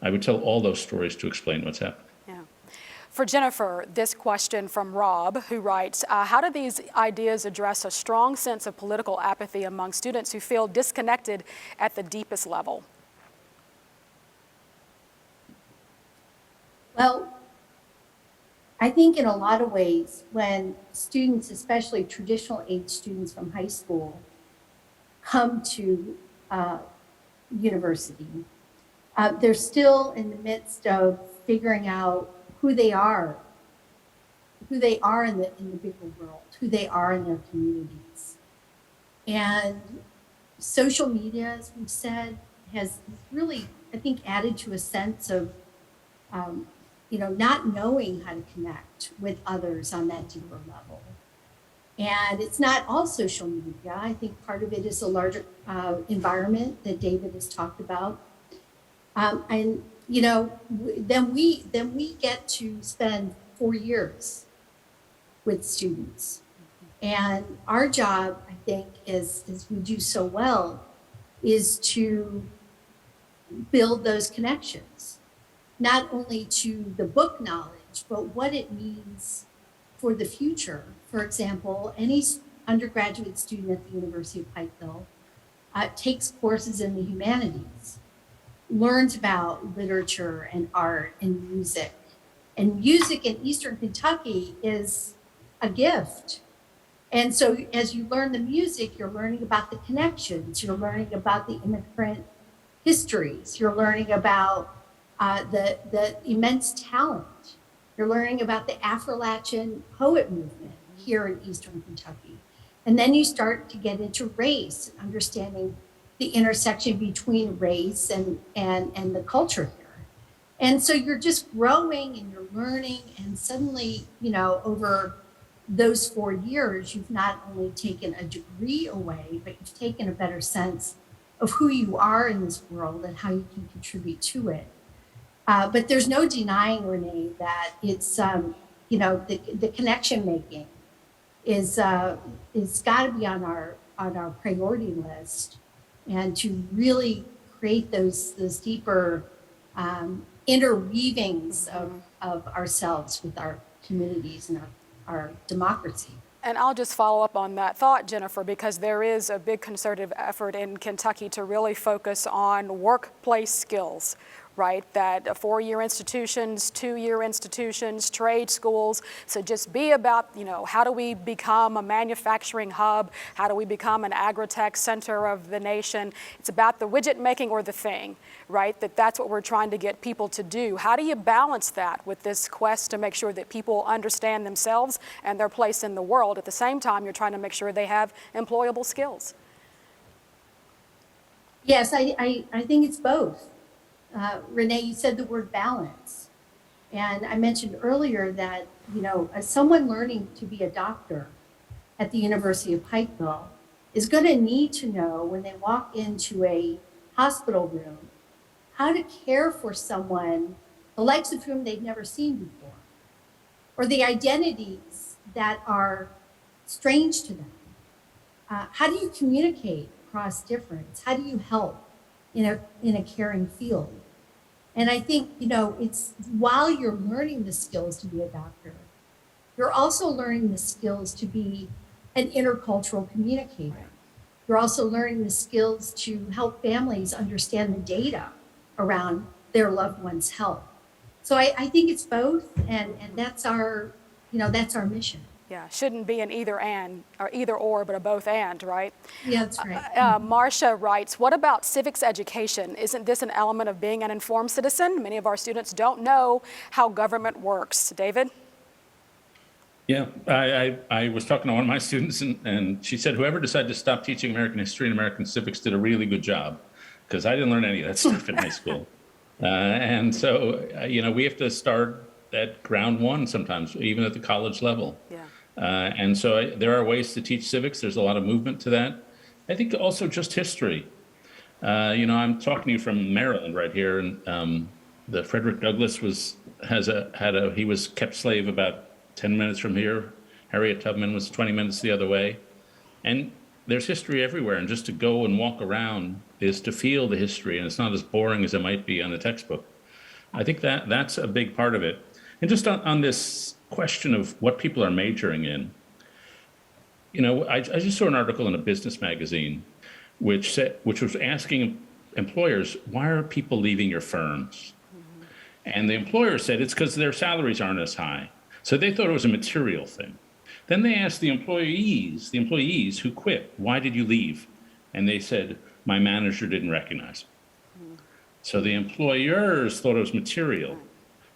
I would tell all those stories to explain what's happening. Yeah. For Jennifer, this question from Rob, who writes, how do these ideas address a strong sense of political apathy among students who feel disconnected at the deepest level? Well, I think in a lot of ways, when students, especially traditional age students from high school, come to university, they're still in the midst of figuring out who they are in the bigger world, who they are in their communities. And social media, as we've said, has really, I think, added to a sense of not knowing how to connect with others on that deeper level. And it's not all social media. I think part of it is a larger environment that David has talked about. Then we get to spend 4 years with students. And our job, I think, as we do so well, is to build those connections. Not only to the book knowledge, but what it means for the future. For example, any undergraduate student at the University of Pikeville takes courses in the humanities, learns about literature and art and music. And music in Eastern Kentucky is a gift. And so as you learn the music, you're learning about the connections, you're learning about the immigrant histories, you're learning about the immense talent. You're learning about the Appalachian poet movement here in Eastern Kentucky. And then you start to get into race, understanding the intersection between race and the culture here. And so you're just growing and you're learning, and suddenly, over those 4 years, you've not only taken a degree away, but you've taken a better sense of who you are in this world and how you can contribute to it. But there's no denying, Renee, that it's, the connection making is got to be on our priority list, and to really create those deeper interweavings of ourselves with our communities and our democracy. And I'll just follow up on that thought, Jennifer, because there is a big concerted effort in Kentucky to really focus on workplace skills, right? That 4-year institutions, 2-year institutions, trade schools. So just be about, how do we become a manufacturing hub? How do we become an agri-tech center of the nation? It's about the widget making or the thing, right? That's what we're trying to get people to do. How do you balance that with this quest to make sure that people understand themselves and their place in the world? At the same time, you're trying to make sure they have employable skills. Yes, I think it's both. Renee, you said the word balance. And I mentioned earlier that, as someone learning to be a doctor at the University of Pikeville is going to need to know when they walk into a hospital room how to care for someone, the likes of whom they've never seen before, or the identities that are strange to them. How do you communicate across difference? How do you help in a caring field? And I think, it's while you're learning the skills to be a doctor, you're also learning the skills to be an intercultural communicator. You're also learning the skills to help families understand the data around their loved one's health. So I think it's both, and that's our mission. Yeah, shouldn't be an either and or either or, but a both and, right? Yeah, that's right. Marcia writes, what about civics education? Isn't this an element of being an informed citizen? Many of our students don't know how government works. David? Yeah, I was talking to one of my students, and she said whoever decided to stop teaching American history and American civics did a really good job, because I didn't learn any of that stuff in high school. And so, we have to start at ground one sometimes, even at the college level. Yeah. And so there are ways to teach civics. There's a lot of movement to that. I think also just history. I'm talking to you from Maryland right here, and the Frederick Douglass he was kept slave about 10 minutes from here. Harriet Tubman was 20 minutes the other way. And there's history everywhere, and just to go and walk around is to feel the history, and it's not as boring as it might be on a textbook. I think that's a big part of it. And just on this question of what people are majoring in, I just saw an article in a business magazine which was asking employers, why are people leaving your firms? Mm-hmm. And the employer said it's because their salaries aren't as high. So they thought it was a material thing. Then they asked the employees who quit, why did you leave? And they said, my manager didn't recognize it. Mm-hmm. So the employers thought it was material.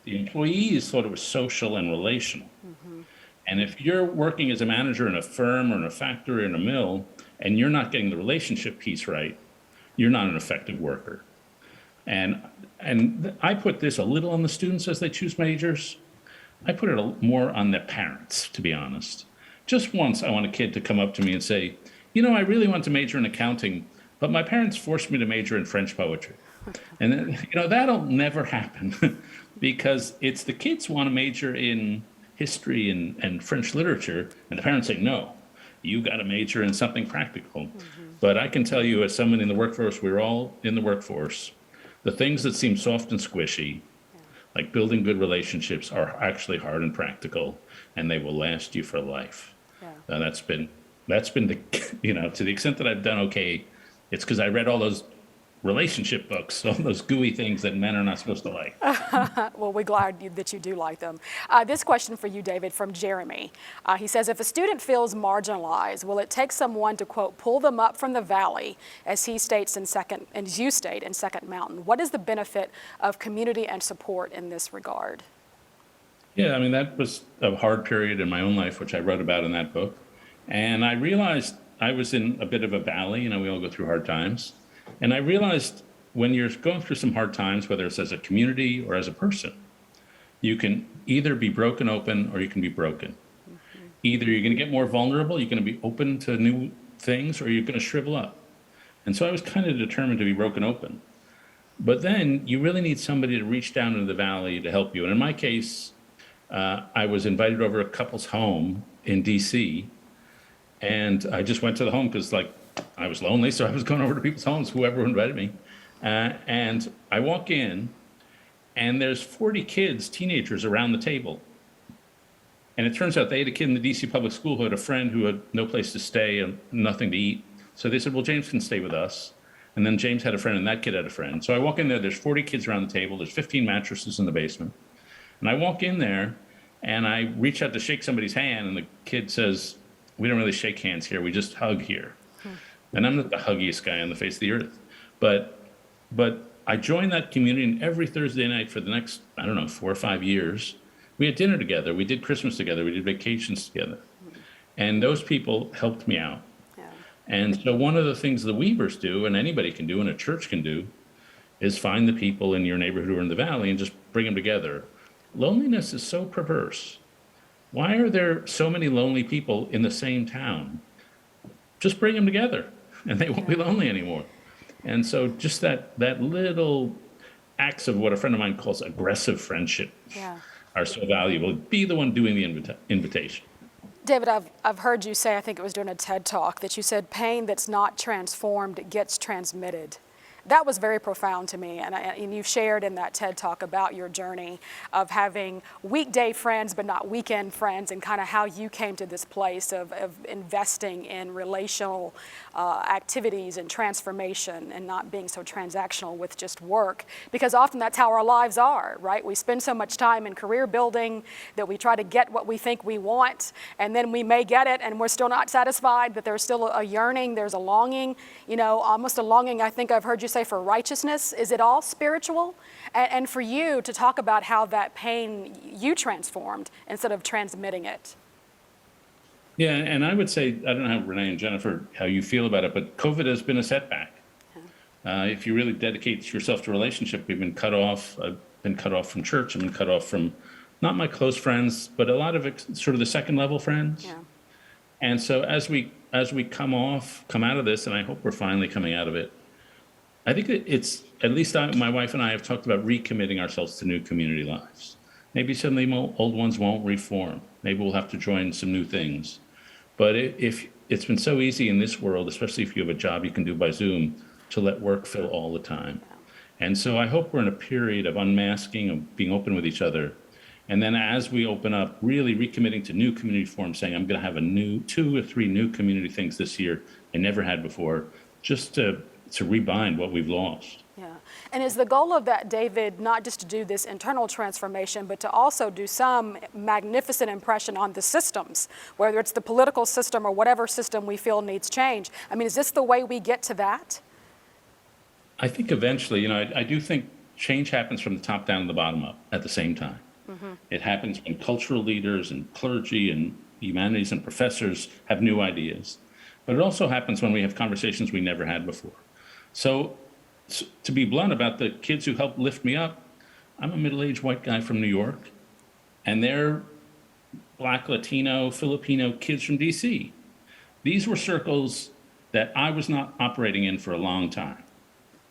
The employees thought it was social and relational. Mm-hmm. And if you're working as a manager in a firm or in a factory or in a mill, and you're not getting the relationship piece right, you're not an effective worker. And I put this a little on the students as they choose majors. I put it more on the parents, to be honest. Just once, I want a kid to come up to me and say, I really want to major in accounting, but my parents forced me to major in French poetry. And then, that'll never happen because it's the kids want to major in history and French literature, and the parents say, no, you got to major in something practical. Mm-hmm. But I can tell you, as someone in the workforce, we're all in the workforce, the things that seem soft and squishy, like building good relationships, are actually hard and practical, and they will last you for life. Yeah. That's been the, to the extent that I've done okay, it's because I read all those relationship books, all those gooey things that men are not supposed to like. Well, we're glad that you do like them. This question for you, David, from Jeremy. He says, if a student feels marginalized, will it take someone to, quote, pull them up from the valley, as you state in Second Mountain? What is the benefit of community and support in this regard? Yeah, that was a hard period in my own life, which I wrote about in that book. And I realized I was in a bit of a valley, we all go through hard times. And I realized when you're going through some hard times, whether it's as a community or as a person, you can either be broken open or you can be broken. Mm-hmm. Either you're going to get more vulnerable, you're going to be open to new things, or you're going to shrivel up. And so I was kind of determined to be broken open. But then you really need somebody to reach down into the valley to help you. And in my case, I was invited over a couple's home in DC, and I just went to the home because I was lonely, so I was going over to people's homes, whoever invited me. And I walk in, and there's 40 kids, teenagers, around the table. And it turns out they had a kid in the DC public school who had a friend who had no place to stay and nothing to eat. So they said, well, James can stay with us. And then James had a friend, and that kid had a friend. So I walk in there, there's 40 kids around the table, there's 15 mattresses in the basement. And I walk in there, and I reach out to shake somebody's hand, and the kid says, we don't really shake hands here, we just hug here. And I'm not the huggiest guy on the face of the earth. But I joined that community, and every Thursday night for the next, 4 or 5 years, we had dinner together, we did Christmas together, we did vacations together. And those people helped me out. Yeah. And so one of the things the Weavers do, and anybody can do, and a church can do, is find the people in your neighborhood who are in the valley and just bring them together. Loneliness is so perverse. Why are there so many lonely people in the same town? Just bring them together, and they won't be lonely anymore. And so just that little acts of what a friend of mine calls aggressive friendship are so valuable. Be the one doing the invitation. David, I've heard you say, I think it was during a TED Talk, that you said pain that's not transformed gets transmitted. That was very profound to me, and you shared in that TED Talk about your journey of having weekday friends but not weekend friends, and kind of how you came to this place of investing in relational activities and transformation, and not being so transactional with just work, because often that's how our lives are, right? We spend so much time in career building that we try to get what we think we want, and then we may get it and we're still not satisfied, but there's still a yearning, there's a longing, almost a longing, I think I've heard you say, for righteousness. Is it all spiritual? And for you to talk about how that pain you transformed instead of transmitting it. Yeah, and I would say, I don't know how Renee and Jennifer, how you feel about it, but COVID has been a setback. If you really dedicate yourself to relationship, we've been cut off. I've been cut off from church. I've been cut off from not my close friends, but a lot of sort of the second level friends. Yeah. And so as we come out of this, and I hope we're finally coming out of it, I think it's, at least my wife and I have talked about recommitting ourselves to new community lives. Maybe some of the old ones won't reform. Maybe we'll have to join some new things. But if it's been so easy in this world, especially if you have a job you can do by Zoom, to let work fill all the time. And so I hope we're in a period of unmasking, of being open with each other. And then as we open up, really recommitting to new community forums, saying I'm going to have 2 or 3 new community things this year I never had before, just to rebind what we've lost. Yeah. And is the goal of that, David, not just to do this internal transformation, but to also do some magnificent impression on the systems, whether it's the political system or whatever system we feel needs change? I mean, is this the way we get to that? I think eventually, I do think change happens from the top down and the bottom up at the same time. Mm-hmm. It happens when cultural leaders and clergy and humanities and professors have new ideas. But it also happens when we have conversations we never had before. So to be blunt about the kids who helped lift me up, I'm a middle-aged white guy from New York, and they're Black, Latino, Filipino kids from DC. These were circles that I was not operating in for a long time.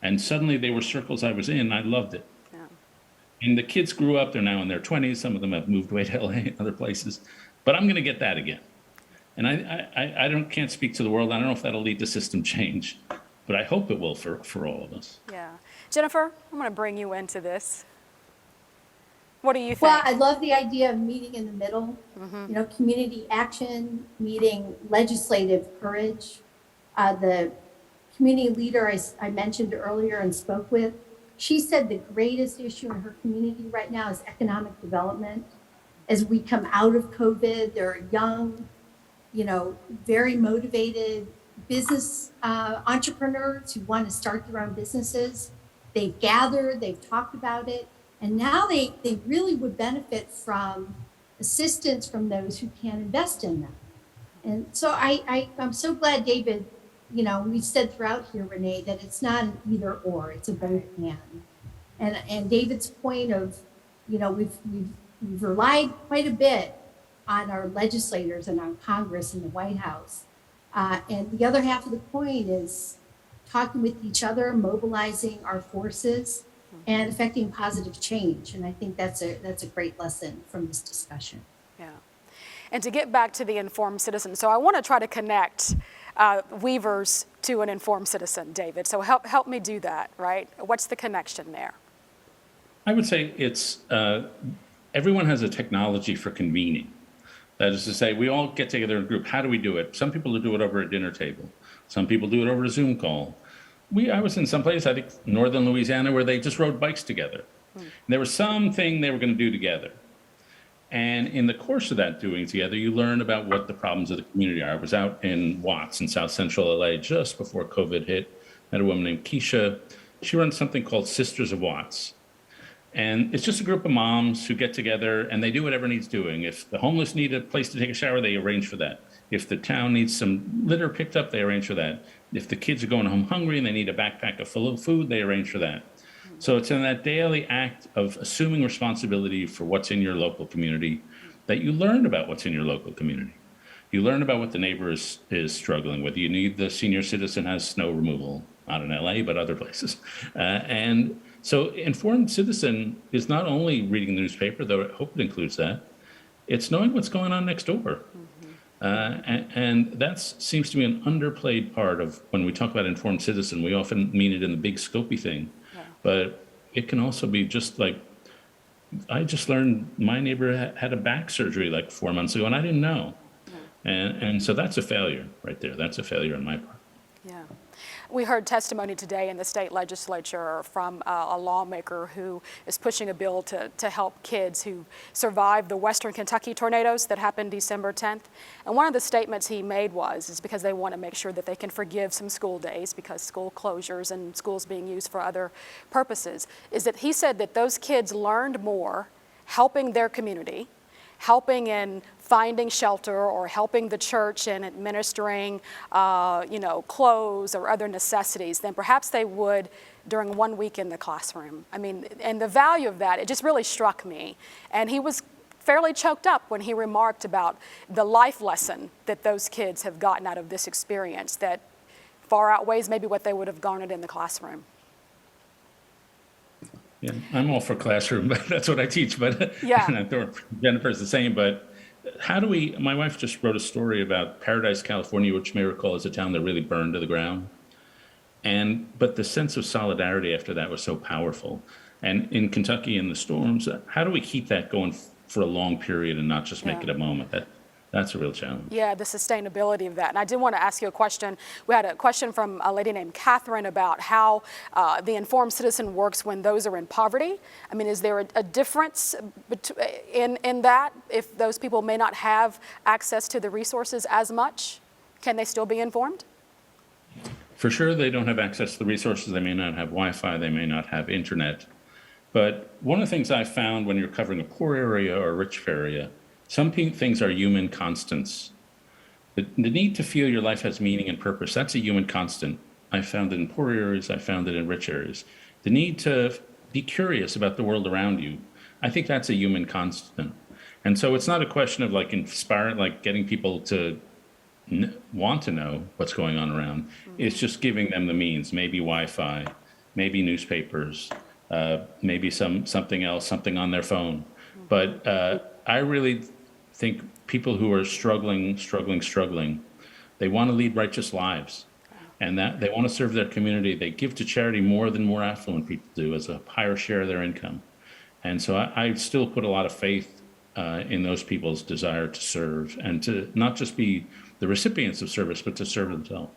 And suddenly they were circles I was in, and I loved it. Yeah. And the kids grew up, they're now in their 20s, some of them have moved away to LA and other places, but I'm gonna get that again. And I can't speak to the world, I don't know if that'll lead to system change, but I hope it will for all of us. Yeah. Jennifer, I'm gonna bring you into this. What do you think? Well, I love the idea of meeting in the middle, community action, meeting legislative courage. The community leader I mentioned earlier and spoke with, she said the greatest issue in her community right now is economic development. As we come out of COVID, there are young, very motivated business entrepreneurs who want to start their own businesses. They've gathered, they've talked about it, and now they really would benefit from assistance from those who can invest in them. And so I'm so glad, David, we said throughout here, Renee, that it's not an either or, it's a both and. And David's point of, we've relied quite a bit on our legislators and on Congress and the White House. And the other half of the coin is talking with each other, mobilizing our forces, and affecting positive change. And I think that's a great lesson from this discussion. Yeah. And to get back to the informed citizen, so I want to try to connect Weavers to an informed citizen, David. So help me do that, right? What's the connection there? I would say it's, everyone has a technology for convening. That is to say, we all get together in a group. How do we do it? Some people do it over a dinner table. Some people do it over a Zoom call. I was in some place, I think northern Louisiana, where they just rode bikes together. And there was something they were going to do together. And in the course of that doing together, you learn about what the problems of the community are. I was out in Watts in South Central LA just before COVID hit. Met a woman named Keisha. She runs something called Sisters of Watts. And it's just a group of moms who get together and they do whatever needs doing. If the homeless need a place to take a shower, they arrange for that. If the town needs some litter picked up, they arrange for that. If the kids are going home hungry and they need a backpack full of food, they arrange for that. So it's in that daily act of assuming responsibility for what's in your local community that you learn about what's in your local community. You learn about what the neighbor is struggling with. You need the senior citizen has snow removal, not in LA, but other places. And so informed citizen is not only reading the newspaper, though I hope it includes that, it's knowing what's going on next door. And that seems to be an underplayed part of when we talk about informed citizen. We often mean it in the big scopy thing, but it can also be just like, I just learned my neighbor had a back surgery like 4 months ago and I didn't know. And so that's a failure right there. That's a failure on my part. Yeah. We heard testimony today in the state legislature from a lawmaker who is pushing a bill to help kids who survived the Western Kentucky tornadoes that happened December 10th. And one of the statements he made is because they want to make sure that they can forgive some school days because school closures and schools being used for other purposes, is that he said that those kids learned more helping their community, helping in finding shelter or helping the church in administering, clothes or other necessities than perhaps they would during 1 week in the classroom. I mean, and the value of that, it just really struck me. And he was fairly choked up when he remarked about the life lesson that those kids have gotten out of this experience that far outweighs maybe what they would have garnered in the classroom. Yeah, I'm all for classroom, but that's what I teach. But yeah. and I'm sure Jennifer's the same. But My wife just wrote a story about Paradise, California, which you may recall is a town that really burned to the ground. But the sense of solidarity after that was so powerful. And in Kentucky in the storms, how do we keep that going for a long period and not just make it a moment? That's a real challenge. Yeah, the sustainability of that. And I did want to ask you a question. We had a question from a lady named Catherine about how the informed citizen works when those are in poverty. I mean, is there a difference in that if those people may not have access to the resources as much? Can they still be informed? For sure, they don't have access to the resources. They may not have Wi-Fi. They may not have internet. But one of the things I found when you're covering a poor area or a rich area, some things are human constants. The need to feel your life has meaning and purpose, that's a human constant. I found it in poor areas, I found it in rich areas. The need to be curious about the world around you, I think that's a human constant. And so it's not a question of getting people to want to know what's going on around. It's just giving them the means, maybe Wi-Fi, maybe newspapers, maybe something else, something on their phone. But I really think people who are struggling, they want to lead righteous lives, and that they want to serve their community. They give to charity more than more affluent people do, as a higher share of their income. And so I still put a lot of faith in those people's desire to serve and to not just be the recipients of service, but to serve themselves.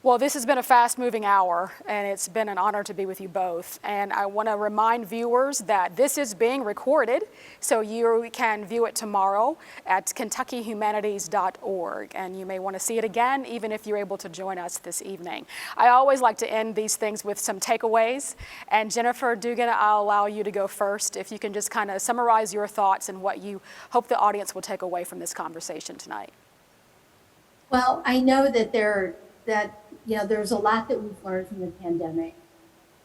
Well, this has been a fast-moving hour, and it's been an honor to be with you both. And I want to remind viewers that this is being recorded, so you can view it tomorrow at KentuckyHumanities.org. And you may want to see it again, even if you're able to join us this evening. I always like to end these things with some takeaways. And Jennifer Dugan, I'll allow you to go first. If you can just kind of summarize your thoughts and what you hope the audience will take away from this conversation tonight. Well, I know that there's a lot that we've learned from the pandemic.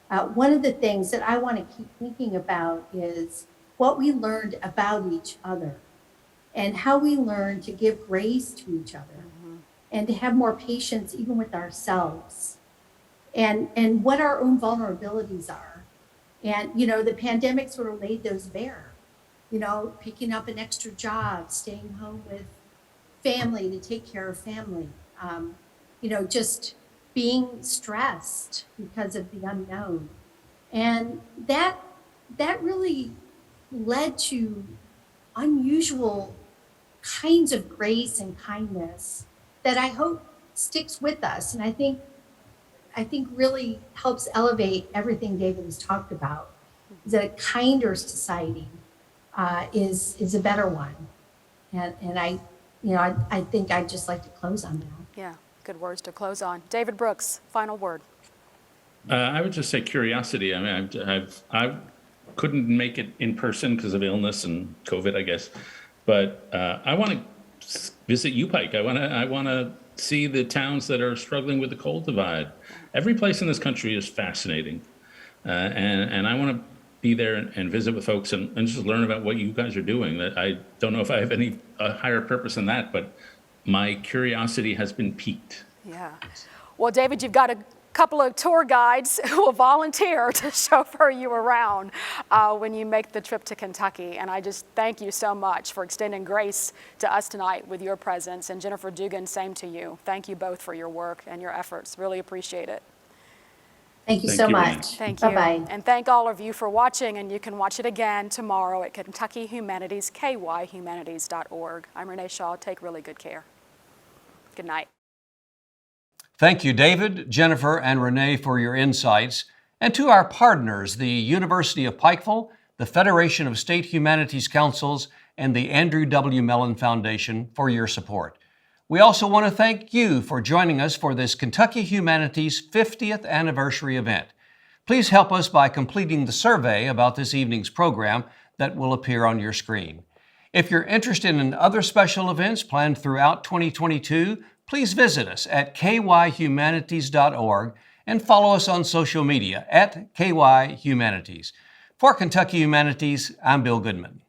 One of the things that I want to keep thinking about is what we learned about each other and how we learn to give grace to each other and to have more patience even with ourselves and what our own vulnerabilities are. And, the pandemic sort of laid those bare, picking up an extra job, staying home with family to take care of family, just being stressed because of the unknown. And that really led to unusual kinds of grace and kindness that I hope sticks with us. And I think really helps elevate everything David has talked about. That a kinder society is a better one. And I think I'd just like to close on that. Yeah. Good words to close on. David Brooks, final word. I would just say curiosity. I mean, I couldn't make it in person because of illness and COVID, I guess. But I want to visit UPike. I want to see the towns that are struggling with the coal divide. Every place in this country is fascinating, and I want to be there and visit with folks and just learn about what you guys are doing. That I don't know if I have any higher purpose than that, but my curiosity has been piqued. Yeah. Well, David, you've got a couple of tour guides who will volunteer to chauffeur you around when you make the trip to Kentucky. And I just thank you so much for extending grace to us tonight with your presence. And Jennifer Dugan, same to you. Thank you both for your work and your efforts. Really appreciate it. Thank you so much. Thank you. Bye-bye. And thank all of you for watching, and you can watch it again tomorrow at Kentucky Humanities, KYHumanities.org. I'm Renee Shaw. Take really good care. Good night. Thank you, David, Jennifer, and Renee for your insights, and to our partners, the University of Pikeville, the Federation of State Humanities Councils, and the Andrew W. Mellon Foundation for your support. We also want to thank you for joining us for this Kentucky Humanities 50th anniversary event. Please help us by completing the survey about this evening's program that will appear on your screen. If you're interested in other special events planned throughout 2022, please visit us at kyhumanities.org and follow us on social media at KYHumanities. For Kentucky Humanities, I'm Bill Goodman.